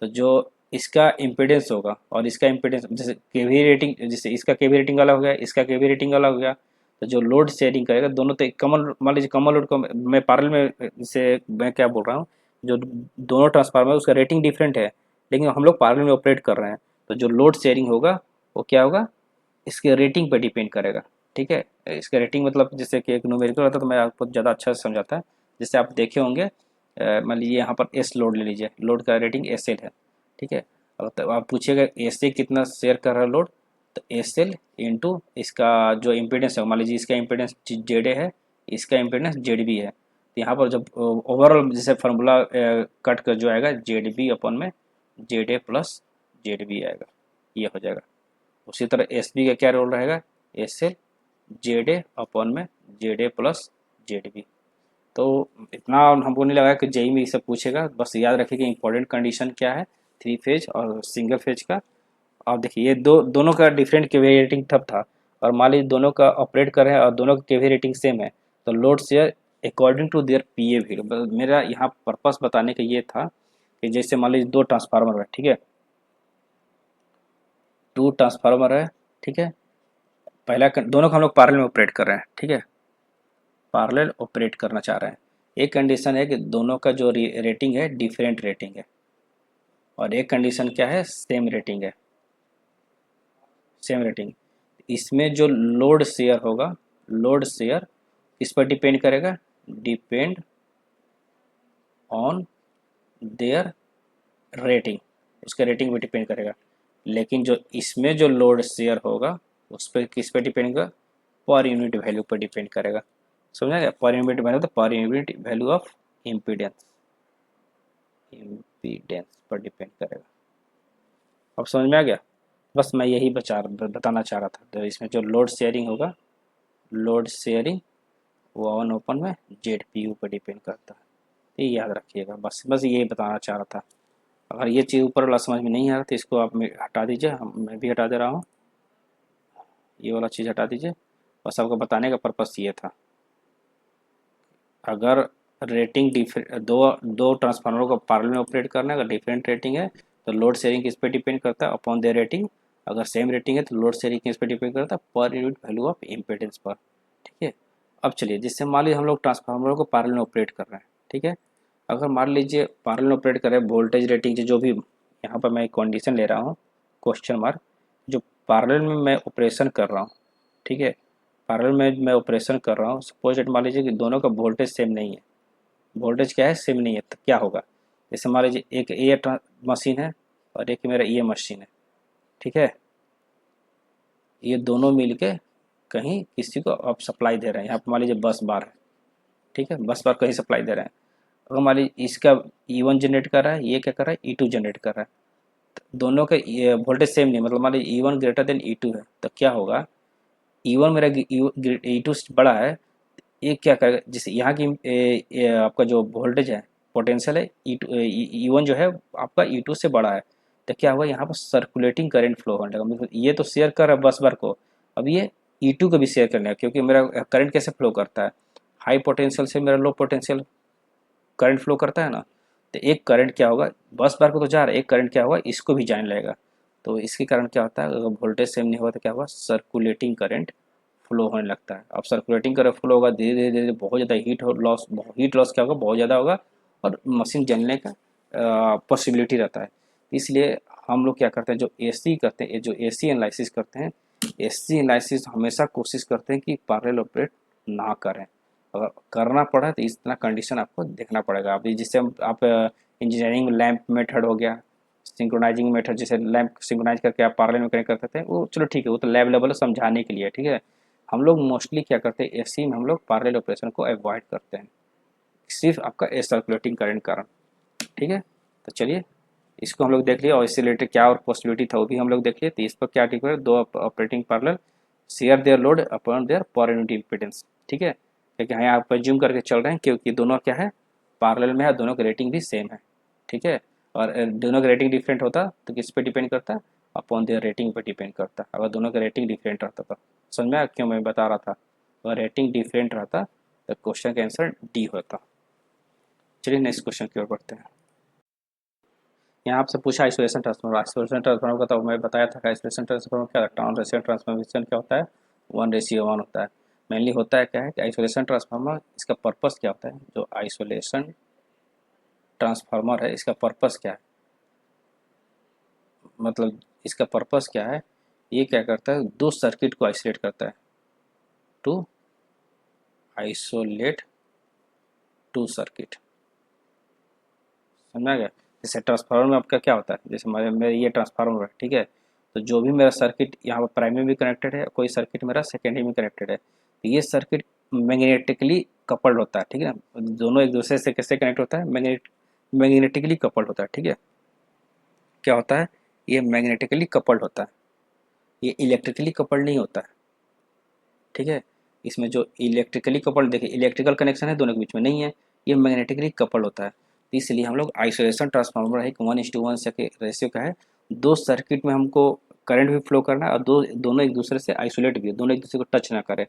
तो जो इसका इम्पीडेंस होगा और इसका इम्पीडेंस, जैसे केवी रेटिंग, जैसे इसका केवी रेटिंग अलग हो गया, इसका केवी रेटिंग अलग हो गया, तो जो लोड शेयरिंग करेगा दोनों तो कमल, मान लीजिए कमल लोड को मैं पैरेलल में, जैसे मैं क्या बोल रहा हूँ, जो दोनों ट्रांसफार्मर उसका रेटिंग डिफरेंट है, लेकिन हम लोग पैरेलल में ऑपरेट कर रहे हैं, तो जो लोड शेयरिंग होगा वो क्या होगा, इसके रेटिंग पर डिपेंड करेगा, ठीक है। इसका रेटिंग मतलब जैसे कि एक न्यूमेरिकल होता है तो मैं आपको ज़्यादा अच्छा से समझाता है। जैसे आप देखे होंगे, मान लीजिए यहाँ पर एस लोड ले लीजिए, लोड का रेटिंग एस एल है, ठीक है। अब तो आप पूछिएगा एस ए कितना शेयर कर रहा है लोड, तो एस एल इंटू इसका जो इम्पीडेंस है, मान लीजिए इसका इम्पीडेंस जेड ए है, इसका इम्पीडेंस जेड बी है, तो यहाँ पर जब ओवरऑल जैसे फार्मूला कट कर जो आएगा जेड बी अपन में Z A plus Z B आएगा, ये हो जाएगा। उसी तरह एस बी का क्या रोल रहेगा, S L Z A upon में Z A plus Z B. तो इतना हमको नहीं लगा कि जेई में ये सब पूछेगा, बस याद रखिए कि इंपॉर्टेंट कंडीशन क्या है थ्री फेज और सिंगल फेज का। और देखिए ये दोनों का डिफरेंट केवी रेटिंग तब था, और मान लीजिए दोनों का ऑपरेट कर रहे हैं और दोनों का केवी रेटिंग सेम है, तो load share according to their P A भी। मेरा यहाँ पर्पस बताने का ये था कि जैसे मान लीजिए दो ट्रांसफार्मर है, ठीक है, टू ट्रांसफार्मर है, ठीक है। पहला दोनों का हम लोग पैरेलल में ऑपरेट कर रहे हैं, ठीक है, पैरेलल ऑपरेट करना चाह रहे हैं। एक कंडीशन है कि दोनों का जो रेटिंग है डिफरेंट रेटिंग है, और एक कंडीशन क्या है सेम रेटिंग है, सेम रेटिंग। इसमें जो लोड शेयर होगा, लोड शेयर किस पर डिपेंड करेगा, डिपेंड ऑन देयर रेटिंग, उसके रेटिंग पे डिपेंड करेगा। लेकिन जो इसमें जो लोड शेयर होगा उस पर किस पे डिपेंड करेगा, पर यूनिट वैल्यू पर डिपेंड करेगा। समझा गया, पर यूनिट वैल्यू तो per unit value of impedance, impedance पर डिपेंड करेगा। अब समझ में आ गया, बस मैं यही बताना चाह रहा था। तो इसमें जो लोड शेयरिंग होगा, लोड शेयरिंग वो वन ओपन में जेड पी यू पर डिपेंड करता है, तो ये याद रखिएगा, बस बस यही बताना चाह रहा था। अगर ये चीज़ ऊपर वाला समझ में नहीं आ रहा तो इसको आप हटा दीजिए, मैं भी हटा दे रहा हूँ, ये वाला चीज़ हटा दीजिए। बस आपको बताने का पर्पस ये था, अगर रेटिंग दो दो ट्रांसफार्मरों को पैरेलल में ऑपरेट करना है, अगर डिफरेंट रेटिंग है तो लोड शेयरिंग किस पे डिपेंड करता है, अपॉन देयर रेटिंग। अगर सेम रेटिंग है तो लोड शेयरिंग किस पे डिपेंड करता है, per unit value of impedance पर, ठीक है। अब चलिए, जिससे मान लीजिए हम लोग ट्रांसफार्मरों को पैरेलल में ऑपरेट कर रहे हैं, ठीक है। अगर मान लीजिए पैरेलल में ऑपरेट कर रहे हैं, वोल्टेज रेटिंग जो भी, यहाँ पर मैं कंडीशन ले रहा हूँ क्वेश्चन मार्क, जो पैरेलल में मैं ऑपरेशन कर रहा हूँ, ठीक है, पैरेलल में मैं ऑपरेशन कर रहा हूँ, सपोज मान लीजिए कि दोनों का वोल्टेज सेम नहीं है, वोल्टेज क्या है, सेम नहीं है, तो क्या होगा, जैसे मान लीजिए एक ये मशीन है और एक मेरा ये मशीन है, ठीक है, ये दोनों मिलके कहीं किसी को आप सप्लाई दे रहे हैं, यहाँ पर मान लीजिए बस बार है, ठीक है, बस बार कहीं सप्लाई दे रहे हैं, अगर मान लीजिए इसका E1 जनरेट कर रहा है, ये क्या कर रहा है, E2 जनरेट कर रहा है, दोनों का वोल्टेज सेम नहीं, मतलब मान लीजिए E1 ग्रेटर देन E2 है, तो क्या होगा, E1 मेरा E2 से बड़ा है, ये क्या करेगा, जैसे यहाँ की आपका जो वोल्टेज है, पोटेंशियल है, E1 जो है आपका E2 से बड़ा है, तो क्या हुआ, यहाँ पर सर्कुलेटिंग करंट फ्लो होने लगा, मतलब ये तो शेयर कर रहा है बस बार को, अब ये E2 को भी शेयर करने लगा, क्योंकि मेरा करंट कैसे फ्लो करता है, हाई पोटेंशियल से मेरा लो पोटेंशियल करंट फ्लो करता है ना, तो एक करंट क्या होगा, बस बार को तो जा रहा है, एक करंट क्या होगा, इसको भी जाने लगेगा, तो इसके कारण क्या होता है, अगर वोल्टेज सेम नहीं हुआ तो क्या होगा, सर्कुलेटिंग करंट फ्लो होने लगता है, अब सर्कुलेटिंग करंट फ्लो होगा, धीरे धीरे धीरे बहुत ज़्यादा हीट लॉस क्या होगा, बहुत ज़्यादा होगा, और मशीन जलने का पॉसिबिलिटी रहता है, इसलिए हम लोग क्या करते हैं, जो एसी करते हैं, जो एसी एनालिसिस करते हैं, एसी एनालिसिस हमेशा कोशिश करते हैं कि पैरेलल ऑपरेट ना करें, अगर करना पड़ा तो इस तरह कंडीशन आपको देखना पड़ेगा, अभी जिससे आप इंजीनियरिंग में लैंप मेथड हो गया, सिंक्रोनाइजिंग मेथड, जैसे लैंप सिंक्रोनाइज करके आप पैरेलल में कनेक्ट करते थे, वो चलो ठीक है, वो तो लैब लेवल समझाने के लिए, ठीक है, हम लोग मोस्टली क्या करते हैं, एसी में हम लोग पैरेलल ऑपरेशन को अवॉइड करते हैं, सिर्फ आपका ए सर्कुलेटिंग करंट कारण, ठीक है, तो चलिए इसको हम लोग देख लिया, और इससे रिलेटेड क्या और पॉसिबिलिटी था वो भी हम लोग देख लिए, तो इस पर क्या ठीक है, दो operating parallel share their load upon their per unit impedance, ठीक है, क्योंकि यहाँ आप ज्यूम करके चल रहे हैं, क्योंकि दोनों क्या है, पैरेलल में है, दोनों की रेटिंग भी सेम है, ठीक है, और दोनों का रेटिंग डिफरेंट होता तो किस पे डिपेंड करता है, अपॉन देयर रेटिंग पे डिपेंड करता, अगर दोनों का रेटिंग डिफरेंट रहता था, समझ में आया क्यों मैं बता रहा था, अगर रेटिंग डिफरेंट रहता तो क्वेश्चन का आंसर डी होता। चलिए नेक्स्ट क्वेश्चन की ओर बढ़ते हैं। यहाँ आपसे पूछा आइसोलेशन ट्रांसफार्मर का, तो मैं बताया था कि आइसोलेशन ट्रांसफार्मर क्या होता है, टाउन रेशियो ट्रांसफॉर्मेशन क्या होता है, 1:1 होता है, मेनली होता है क्या है कि आइसोलेशन ट्रांसफार्मर, इसका पर्पस क्या होता है, जो आइसोलेशन ट्रांसफार्मर है इसका पर्पस क्या है, मतलब इसका पर्पस क्या है, ये क्या करता है, दो सर्किट को आइसोलेट करता है, टू आइसोलेट टू सर्किट, समझा गया, जैसे ट्रांसफार्मर में आपका क्या होता है, जैसे मेरे ये ट्रांसफार्मर है, ठीक है, तो जो भी मेरा सर्किट यहाँ पर प्राइमरी में कनेक्टेड है, कोई सर्किट मेरा सेकेंडरी में कनेक्टेड है, तो ये सर्किट मैग्नेटिकली कपल्ड होता है, ठीक है ना, दोनों एक दूसरे से कैसे कनेक्ट होता है, मैग्नेटिकली कपल्ड होता है, ठीक है, क्या होता है, ये मैग्नेटिकली कपल्ड होता है, ये इलेक्ट्रिकली कपल्ड नहीं होता है, ठीक है, इसमें जो इलेक्ट्रिकली कपल्ड, देखिए इलेक्ट्रिकल कनेक्शन है दोनों के बीच में नहीं है, ये मैग्नेटिकली कपल्ड होता है, तो इसलिए हम लोग आइसोलेशन ट्रांसफार्मर है, 1:1 से रेशियो का है, दो सर्किट में हमको करंट भी फ्लो करना है, और दोनों एक दूसरे से आइसोलेट भी है, दोनों एक दूसरे को टच ना करे,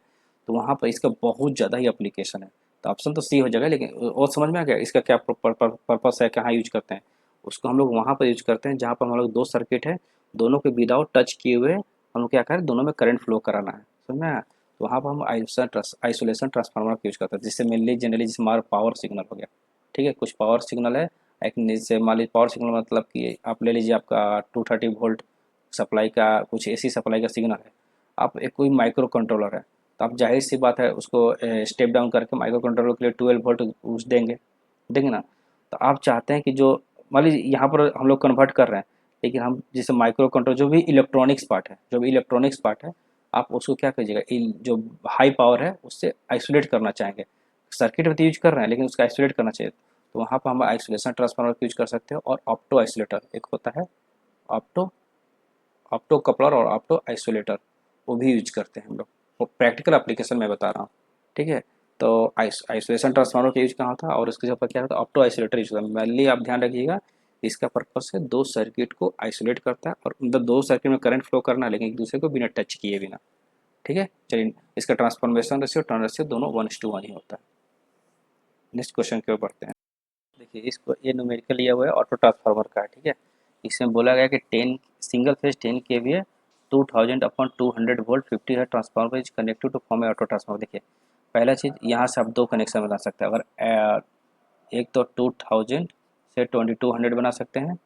तो वहाँ पर इसका बहुत ज़्यादा ही एप्लीकेशन है, तो ऑप्शन तो सी हो जाएगा, लेकिन और समझ में आ गया इसका क्या पर्पस है, कहाँ यूज करते हैं, उसको हम लोग वहाँ पर यूज करते हैं जहाँ पर हम लोग दो सर्किट है, दोनों के विदाउट टच किए हुए हम लोग क्या करें, दोनों में करंट फ्लो कराना है, समझ में आया, तो वहाँ पर हम आइसोलेशन ट्रांसफार्मर का यूज करते हैं, जिससे मेनली जनरली जिससे हमारा पावर सिग्नल हो गया, ठीक है, कुछ पावर सिग्नल है, एक जैसे मान लीजिए पावर सिग्नल मतलब कि आप ले लीजिए आपका 230 वोल्ट सप्लाई का, कुछ एसी सप्लाई का सिग्नल है, आप एक कोई माइक्रो कंट्रोलर है, तो आप जाहिर सी बात है उसको स्टेप डाउन करके माइक्रो कंट्रोलर के लिए 12 वोल्ट उस देंगे देंगे ना, तो आप चाहते हैं कि जो मान लीजिए यहाँ पर हम लोग कन्वर्ट कर रहे हैं, लेकिन हम जैसे माइक्रो कंट्रोल जो भी इलेक्ट्रॉनिक्स पार्ट है, जो भी इलेक्ट्रॉनिक्स पार्ट है, आप उसको क्या कीजिएगा, जो हाई पावर है उससे आइसोलेट करना चाहेंगे, सर्किट में तो यूज कर रहे हैं लेकिन उसका आइसोलेट करना चाहिए, तो वहाँ पर हम आइसोलेशन ट्रांसफार्मर यूज कर सकते हैं, और ऑप्टो आइसोलेटर एक होता है, ऑप्टो ऑप्टो कपलर और ऑप्टो आइसोलेटर, वो भी यूज करते हैं हम लोग, वो प्रैक्टिकल एप्लीकेशन में बता रहा हूँ, ठीक है, तो आइसोलेशन ट्रांसफार्मर का यूज कहाँ था, और उसके ऊपर क्या होता है, ऑप्टो आइसोलेटर यूज होता है, मेनली आप ध्यान रखिएगा, इसका पर्पस है दो सर्किट को आइसोलेट करता है, और मतलब दो सर्किट में करंट फ्लो करना है, लेकिन एक दूसरे को बिना टच किए बिना, ठीक है, चलिए इसका ट्रांसफॉर्मेशन रेशियो टर्न रेशियो दोनों 1:1 ही होता है। नेक्स्ट क्वेश्चन की ओर बढ़ते हैं। देखिए इसको ये न्यूमेरिकल लिया हुआ है, ऑटो ट्रांसफार्मर का है, ठीक है, इसमें बोला गया कि 10 single phase 10 KVA 2000/200 volt 50 hertz transformer is connected to form a auto transformer. देखिए पहला चीज़ यहाँ से आप दो कनेक्शन बना सकते हैं, अगर एक तो 2000 से 2200 बना सकते हैं,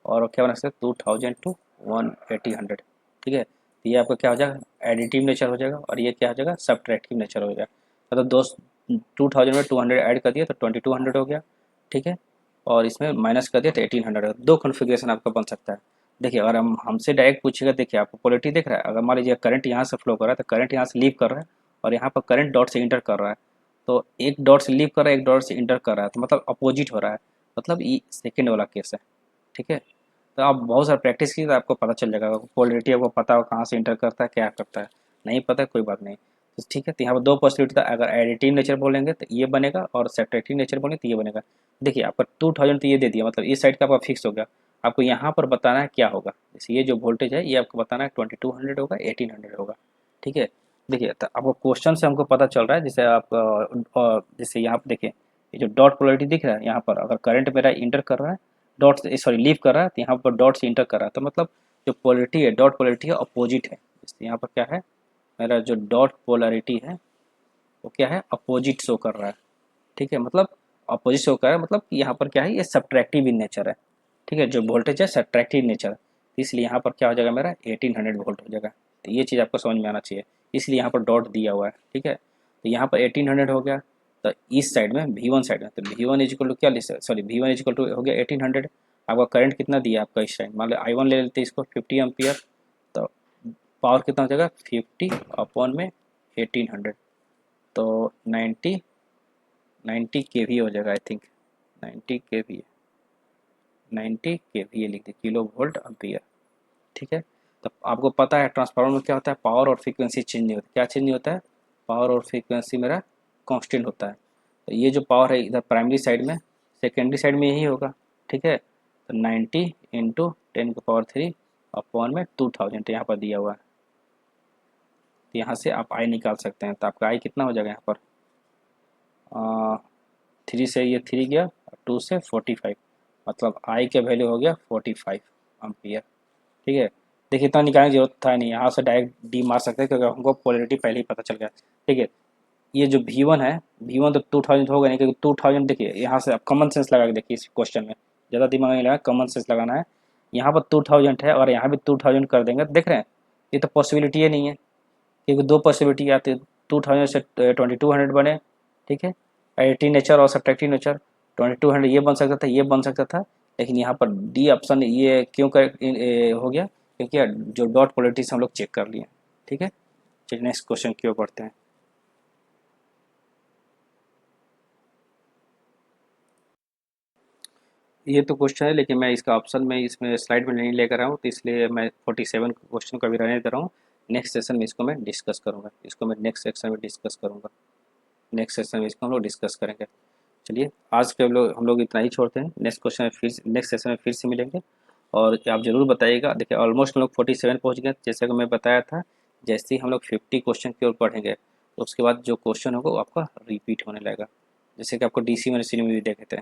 और क्या बना सकते हैं 2000 to 180 100, ठीक है, ये आपका क्या हो जाएगा, एडिटिव नेचर हो जाएगा, और ये क्या हो जाएगा, सब्ट्रैक्टिव नेचर हो जाएगा। मतलब दो 2000 में 200 ऐड कर दिया तो 2200 हो गया, ठीक है, और इसमें माइनस कर दिया तो 1800 हो गया। दो कॉन्फ़िगरेशन आपका बन सकता है। देखिए अगर हम हमसे डायरेक्ट पूछेगा, देखिए आपको पोलैरिटी दिख रहा है, अगर मान लीजिए करंट यहाँ से फ्लो कर रहा है तो करंट यहाँ से लीव कर रहा है, और यहाँ पर करंट डॉट से इंटर कर रहा है, तो एक डॉट से लीव कर रहा है, एक डॉट से इंटर कर रहा है, तो मतलब अपोजिट हो रहा है, मतलब ये सेकेंड वाला केस है, ठीक है। तो आप बहुत सारा प्रैक्टिस कीजिए तो आपको पता चल जाएगा, पोलैरिटी आपको पता हो कहाँ से इंटर करता है, क्या करता है। नहीं पता है कोई बात नहीं, तो ठीक है। तो यहाँ पर दो पॉसिबिलिटी था, अगर एडिटिव नेचर बोलेंगे तो ये बनेगा, और सब्ट्रैक्टिव नेचर बोलेंगे तो ये बनेगा। देखिए आपका 2000 तो ये दे दिया, मतलब इस साइड का आपका फिक्स हो गया। आपको यहाँ पर बताना है क्या होगा, जैसे ये जो वोल्टेज है ये आपको बताना है 2200 होगा, 1800 होगा, ठीक है। देखिए तो आपको क्वेश्चन से हमको पता चल रहा है, जैसे आप जैसे यहाँ पर देखिए, ये जो डॉट पोलैरिटी दिख रहा है यहाँ पर, अगर करंट मेरा इंटर कर रहा है डॉट से, सॉरी लीव कर रहा है, तो यहाँ पर डॉट से इंटर कर रहा है, तो मतलब जो पोलैरिटी है, डॉट पोलैरिटी है, अपोजिट है। इसलिए यहाँ पर क्या है, मेरा जो डॉट पोलैरिटी है वो क्या है, अपोजिट शो कर रहा है, ठीक है। मतलब अपोजिट शो कर रहा है, मतलब कि यहाँ पर क्या है, ये सब्ट्रैक्टिव इन नेचर है, ठीक है। जो वोल्टेज है सब्ट्रैक्टिव नेचर, इसलिए यहाँ पर क्या हो जाएगा, मेरा 1800 वोल्ट हो जाएगा। तो ये चीज़ आपको समझ में आना चाहिए, इसलिए यहाँ पर डॉट दिया हुआ है, ठीक है। तो यहाँ पर 1800 हो गया, तो इस साइड में V1 साइड में, तो V1 इजिकल टू क्या ले, सॉरी V1 इजिकल टू हो गया 1800। आपका करंट कितना दिया आपका इस साइड, मान लो I1 ले लेते हैं इसको 50 एम्पियर, तो पावर कितना हो जाएगा 50 अपॉन में 1800, तो 90 केवी हो जाएगा, आई थिंक 90 केवी, 90 केवी लिख दे, किलो वोल्ट एम्पियर, ठीक है। तो आपको पता है ट्रांसफार्मर में क्या होता है, पावर और फ्रीक्वेंसी चेंज नहीं होती। क्या चेंज नहीं होता है, पावर और फ्रीक्वेंसी मेरा कांस्टेंट होता है। तो ये जो पावर है इधर प्राइमरी साइड में, सेकेंडरी साइड में यही होगा, ठीक है। तो 90 इंटू 10⁻³ अपॉन में 2000 यहाँ पर दिया हुआ है। तो यहाँ से आप आई निकाल सकते हैं, तो आपका आई कितना हो जाएगा यहाँ पर, 3 से ये 3 गया, 2 से 45, मतलब आई का वैल्यू हो गया 45 एम्पियर, ठीक है। देखिए इतना निकालने की जरूरत था नहीं, यहाँ से डायरेक्ट डी मार सकते हैं क्योंकि हमको पोलैरिटी पहले ही पता चल गया, ठीक है। ये जो V1 है, V1 तो 2000 होगा नहीं, क्योंकि 2000 देखिए यहाँ से आप कॉमन सेंस लगा के देखिए, इस क्वेश्चन में ज़्यादा दिमाग नहीं लगा, कॉमन सेंस लगाना है। यहाँ पर 2000 है और यहाँ भी 2000 कर देंगे, देख रहे हैं, ये तो पॉसिबिलिटी है नहीं है, क्योंकि दो पॉसिबिलिटी आती है, 2000 से 2200 बने, ठीक है। एडिटिव नेचर और सब्ट्रैक्टिव नेचर, 2200 ये बन सकता था, ये बन सकता था, लेकिन यहाँ पर डी ऑप्शन ये क्यों कर हो गया, क्योंकि जो डॉट पोलैरिटी से हम लोग चेक कर लिए, ठीक है। चलिए नेक्स्ट क्वेश्चन की ओर बढ़ते हैं। ये तो क्वेश्चन है, लेकिन मैं इसका ऑप्शन में इसमें स्लाइड में नहीं लेकर आया हूँ, तो इसलिए मैं 47 क्वेश्चन को अभी रहने दे रहा हूँ। नेक्स्ट सेशन में इसको मैं डिस्कस करूँगा, इसको मैं नेक्स्ट सेक्शन में डिस्कस करूँगा, नेक्स्ट सेशन में इसको हम लोग डिस्कस करेंगे। चलिए आज के हम लोग इतना ही छोड़ते हैं, नेक्स्ट क्वेश्चन में फिर नेक्स्ट सेशन में फिर से मिलेंगे। और आप ज़रूर बताइएगा, देखिए ऑलमोस्ट हम लोग 47 पहुँच गए, जैसे कि मैं बताया था, जैसे ही हम लोग 50 क्वेश्चन की ओर पढ़ेंगे तो उसके बाद जो क्वेश्चन होगा वो आपका रिपीट होने लगेगा, जैसे कि आपको DC मैंने सीरीज में भी देखे थे।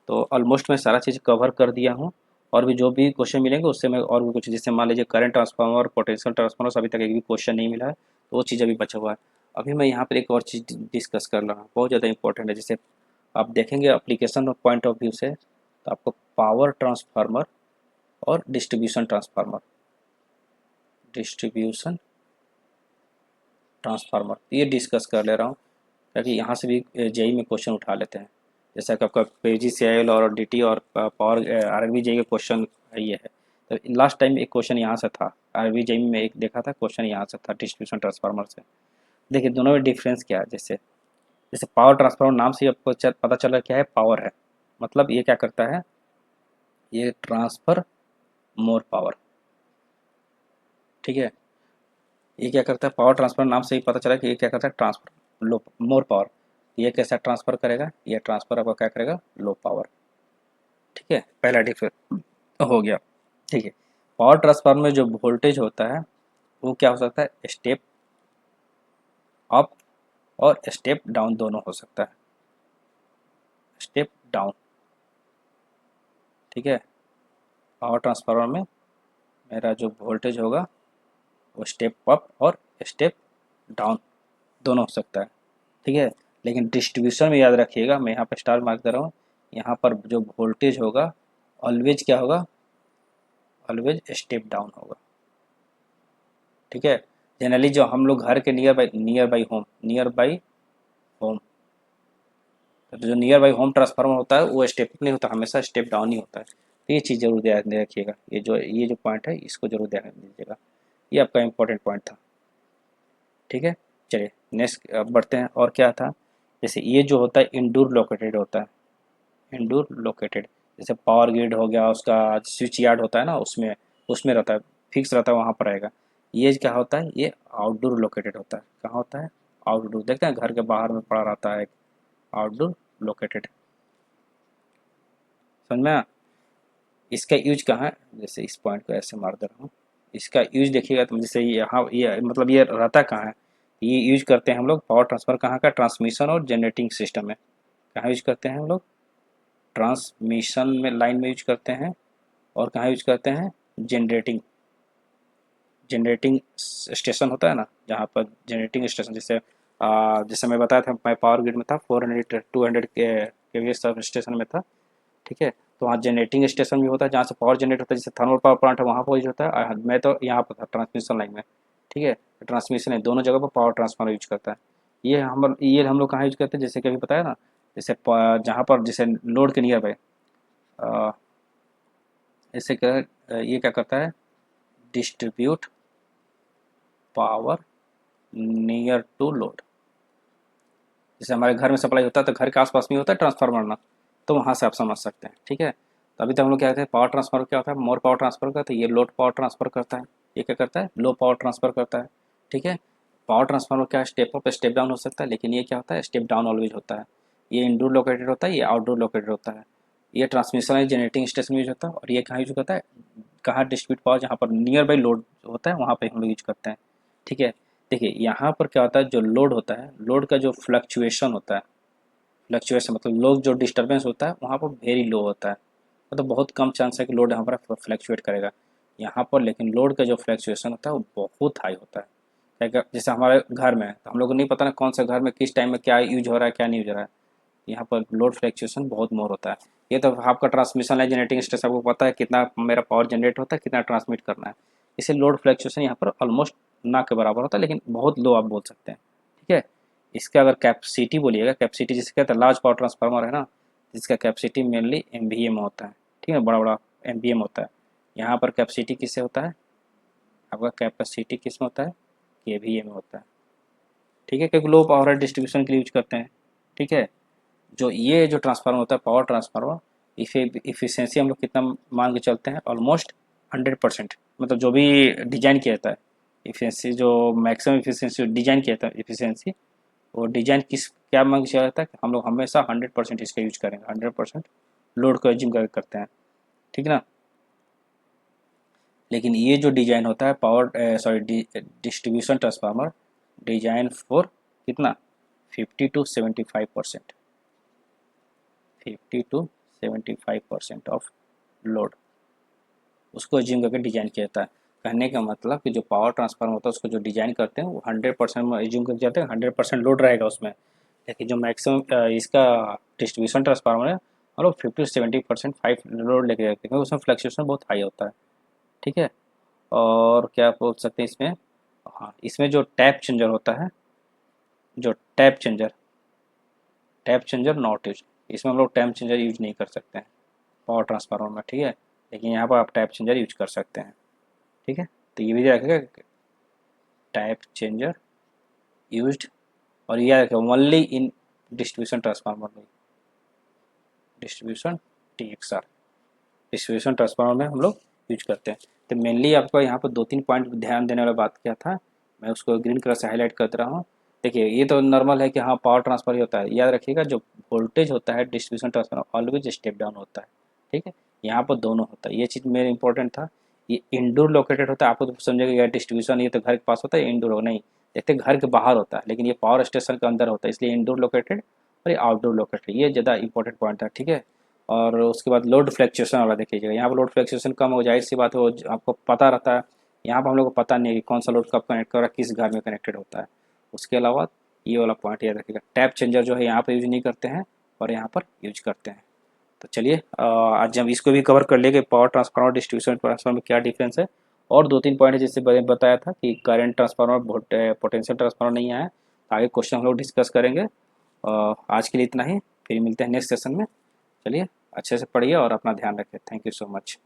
तो ऑलमोस्ट मैं सारा चीज़ कवर कर दिया हूँ, और भी जो भी क्वेश्चन मिलेंगे उससे मैं और भी कुछ, जैसे मान लीजिए करंट ट्रांसफार्मर, पोटेंशियल ट्रांसफार्मर से अभी तक एक भी क्वेश्चन नहीं मिला है, तो वो चीज़ अभी बचा हुआ है। अभी मैं यहाँ पर एक और चीज़ डिस्कस कर रहा हूँ, बहुत ज़्यादा इंपॉर्टेंट है। जैसे आप देखेंगे एप्लीकेशन पॉइंट ऑफ व्यू से, तो आपको पावर ट्रांसफार्मर और डिस्ट्रीब्यूशन ट्रांसफार्मर ये डिस्कस कर ले रहा हूँ, ताकि यहाँ से भी जेई में क्वेश्चन उठा लेते हैं। जैसा कि आपका PGCIL और DT और पावर RRB जेई का क्वेश्चन ये है। तो लास्ट टाइम एक क्वेश्चन यहाँ से था, RRB जेई में एक देखा था क्वेश्चन यहाँ से था डिस्ट्रीब्यूशन ट्रांसफार्मर से। देखिए दोनों में डिफरेंस क्या है, जैसे जैसे पावर ट्रांसफार्मर नाम से ही आपको पता चला क्या है, पावर है, मतलब ये क्या करता है, ये ट्रांसफर मोर पावर, ठीक है। ये क्या करता है, पावर ट्रांसफर नाम से ही पता चला कि ये क्या करता है, ट्रांसफर लो मोर पावर। ये कैसा ट्रांसफर करेगा, ये ट्रांसफर आपका क्या करेगा, लो पावर, ठीक है। पहला डिफरेंस हो गया, ठीक है। पावर ट्रांसफार्मर में जो वोल्टेज होता है वो क्या हो सकता है, स्टेप अप और स्टेप डाउन दोनों हो सकता है, स्टेप डाउन, ठीक है। पावर ट्रांसफार्मर में मेरा जो वोल्टेज होगा वो स्टेप अप और स्टेप डाउन दोनों हो सकता है, ठीक है। लेकिन डिस्ट्रीब्यूशन में याद रखिएगा, मैं यहाँ पर स्टार मार्क कर रहा हूँ, यहाँ पर जो वोल्टेज होगा ऑलवेज क्या होगा, ऑलवेज स्टेप डाउन होगा, ठीक है। जनरली जो हम लोग घर के नियर बाई होम, तो जो नियर बाई होम ट्रांसफार्मर होता है वो स्टेप अप नहीं होता, हमेशा स्टेप डाउन ही होता है। तो ये चीज़ जरूर ध्यान रखिएगा, ये जो पॉइंट है इसको जरूर ध्यान दीजिएगा, ये आपका इंपॉर्टेंट पॉइंट था। ठीक है, चलिए नेक्स्ट अब बढ़ते हैं। और क्या था, जैसे ये जो होता है इंडोर लोकेटेड होता है, इंडोर लोकेटेड, जैसे पावर ग्रिड हो गया, उसका स्विच यार्ड होता है ना, उसमें उसमें रहता है, फिक्स रहता है, वहाँ पर रहेगा। ये क्या होता है, ये आउटडोर लोकेटेड होता है। कहाँ होता है, आउटडोर, देखते हैं घर के बाहर में पड़ा रहता है, आउटडोर लोकेटेड। समझ में आया? इसका यूज कहाँ है, जैसे इस पॉइंट को ऐसे मार दे रहा हूँ, इसका यूज देखिएगा, तो जैसे यहाँ ये मतलब ये रहता कहाँ है, ये यूज करते हैं हम लोग पावर ट्रांसफर कहाँ का, ट्रांसमिशन और जनरेटिंग सिस्टम में। कहाँ यूज करते हैं हम लोग, ट्रांसमिशन में लाइन में यूज करते हैं, और कहाँ यूज करते हैं, जनरेटिंग जनरेटिंग स्टेशन होता है ना, जहाँ पर जनरेटिंग स्टेशन, जैसे मैं बताया था, मैं पावर ग्रिड में था, 400 200 के सब स्टेशन में था। ठीक है, तो वहाँ जनरेटिंग स्टेशन भी होता है, जहाँ से पावर जनरेट होता है, जैसे थर्मल पावर प्लांट है वहाँ पर यूज होता है, मैं तो यहाँ पर था ट्रांसमिशन लाइन में। ठीक है, ट्रांसमिशन है, दोनों जगह पर पावर ट्रांसफार्मर यूज करता है। ये हम लोग कहाँ यूज करते हैं, जैसे कि अभी बताया ना, जैसे जहाँ पर जैसे लोड के नियर बाय, जैसे ये क्या करता है, distribute power near to load. जैसे हमारे घर में सप्लाई होता है तो घर के आसपास में होता है ट्रांसफार्मर ना, तो वहाँ से आप समझ सकते हैं। ठीक है, तो अभी तक हम लोग क्या कहते हैं, पावर ट्रांसफर क्या होता है, मोर पावर ट्रांसफर करता है, ये लोड पावर ट्रांसफर करता है, ये क्या करता है, लो पावर ट्रांसफर करता है। ठीक है, पावर ट्रांसफार्मर क्या स्टेप अप स्टेप डाउन हो सकता है, लेकिन ये क्या होता है, स्टेप डाउन ऑलवेज होता है। ये इंडोर लोकेटेड होता है, ये आउटडोर लोकेटेड होता है। ये ट्रांसमिशन है, जनरेटिंग स्टेशन यूज होता है, और ये कहाँ यूज होता है, कहाँ डिस्ट्रीब्यूट पावर, जहाँ पर नियर बाई लोड होता है वहाँ पर हम लोग यूज करते हैं। ठीक है, देखिए यहाँ पर क्या होता है, जो लोड होता है, लोड का जो फ्लक्चुएशन होता है, फ्लक्चुएशन मतलब लोड जो डिस्टर्बेंस होता है वहाँ पर वेरी लो होता है, मतलब बहुत कम चांस है कि लोड यहाँ पर फ्लक्चुएट करेगा यहाँ पर, लेकिन लोड का जो फ्लक्चुएशन होता है वो बहुत हाई होता है। जैसे हमारे घर में है तो हम लोग को नहीं पता ना कौन सा घर में किस टाइम में क्या यूज हो रहा है क्या नहीं यूज हो रहा है, यहाँ पर लोड फ्लक्चुएशन बहुत मोर होता है। ये तो आपका ट्रांसमिशन है, जनरेटिंग स्टेशन, आपको पता है कितना मेरा पावर जनरेट होता है, कितना ट्रांसमिट करना है, इसे लोड फ्लक्चुएशन यहाँ पर ऑलमोस्ट ना के बराबर होता है, लेकिन बहुत लो आप बोल सकते हैं। ठीक है, इसका अगर कैपेसिटी बोलिएगा, कैपेसिटी जिसे कहते हैं, लार्ज पावर ट्रांसफार्मर है ना, जिसका कैपेसिटी मेनली एमवीए में होता है। ठीक है, बड़ा बड़ा एमवीए में होता है। यहाँ पर कैपेसिटी किससे होता है, आपका कैपेसिटी किस में होता है, केवीए में होता है। ठीक है, क्योंकि लो पावर डिस्ट्रीब्यूशन के लिए यूज करते हैं। ठीक है, जो ट्रांसफार्मर होता है पावर ट्रांसफार्मर, इसे इफिशियंसी हम लोग कितना मान के चलते हैं, ऑलमोस्ट 100%, मतलब जो भी डिजाइन किया जाता है, इफिशियंसी जो मैक्सिमम इफिशियंसी डिजाइन किया जाता है, इफिशियंसी वो डिजाइन किस क्या मांग किया जाता है कि हम लोग हमेशा 100% इसका यूज करेंगे, 100% लोड को एज्यूम करके करते हैं। ठीक है ना, लेकिन ये जो डिजाइन होता है power distribution transformer, design for कितना, 50 to 75%, 50 to 75% ऑफ लोड, उसको एज्यूम करके डिजाइन किया जाता है। कहने का मतलब कि जो पावर ट्रांसफार्मर होता है उसको जो डिजाइन करते हैं वो 100% में एज्यूम करके जाते हैं, 100% लोड रहेगा उसमें। लेकिन जो मैक्सिमम इसका डिस्ट्रीब्यूशन ट्रांसफार्मर है और वो 50 to 70% 5 लोड लेके जाते हैं, क्योंकि उसमें फ्लक्चुएशन बहुत हाई होता है। ठीक है, और क्या बोल सकते हैं इसमें, हाँ इसमें जो टैप चेंजर होता है, जो टैप चेंजर नॉट यूज, इसमें हम लोग टैप चेंजर यूज नहीं कर सकते हैं पावर ट्रांसफार्मर में। ठीक है, लेकिन यहाँ पर आप टैप चेंजर यूज कर सकते हैं। ठीक है, तो ये भी रखेगा टैप चेंजर यूज्ड, और ये रखेगा ओनली इन डिस्ट्रीब्यूशन ट्रांसफार्मर में, डिस्ट्रीब्यूशन TXR, डिस्ट्रीब्यूशन ट्रांसफार्मर में हम लोग यूज करते हैं। तो मेनली आपको यहाँ पर 2-3 पॉइंट ध्यान देने वाला बात किया था, मैं उसको ग्रीन कलर से हाईलाइट कर रहा हूँ। देखिए ये तो नॉर्मल है कि हाँ पावर ट्रांसफर ही होता है, याद रखिएगा जो वोल्टेज होता है distribution transformer always step down होता है। ठीक है, यहाँ पर दोनों होता है, ये चीज़ मेरे इंपॉर्टेंट था। ये इंडोर लोकेटेड होता है, आपको तो समझेगा डिस्ट्रीब्यूशन ये तो घर के पास होता है, इंडोर नहीं, देखते घर के बाहर होता है, लेकिन ये पावर स्टेशन के अंदर होता है, इसलिए इंडोर लोकेटेड और ये आउटडोर लोकेटेड, ये ज़्यादा इंपॉर्टेंट पॉइंट था। ठीक है, और उसके बाद लोड फ्लक्चुएशन वाला देखिएगा, यहाँ पर लोड फ्लक्चुएशन कम हो, जाहिर सी बात है वो आपको पता रहता है। यहाँ पर हम लोग को पता नहीं है कि कौन सा लोड कब कनेक्ट कर रहा है, किस घर में कनेक्टेड होता है। उसके अलावा ये वाला पॉइंट याद रखिएगा, टैप चेंजर जो है यहाँ पर यूज नहीं करते हैं और यहाँ पर यूज करते हैं। तो चलिए आज हम इसको भी कवर कर लेंगे, पावर ट्रांसफार्मर डिस्ट्रीब्यूशन ट्रांसफार्मर में क्या डिफरेंस है, और 2-3 पॉइंट जैसे बताया था कि करंट ट्रांसफार्मर पोटेंशियल ट्रांसफार्मर नहीं आया, आगे क्वेश्चन हम लोग डिस्कस करेंगे। आज के लिए इतना ही, फिर मिलते हैं नेक्स्ट सेशन में। चलिए अच्छे से पढ़िए और अपना ध्यान रखें। Thank you so much.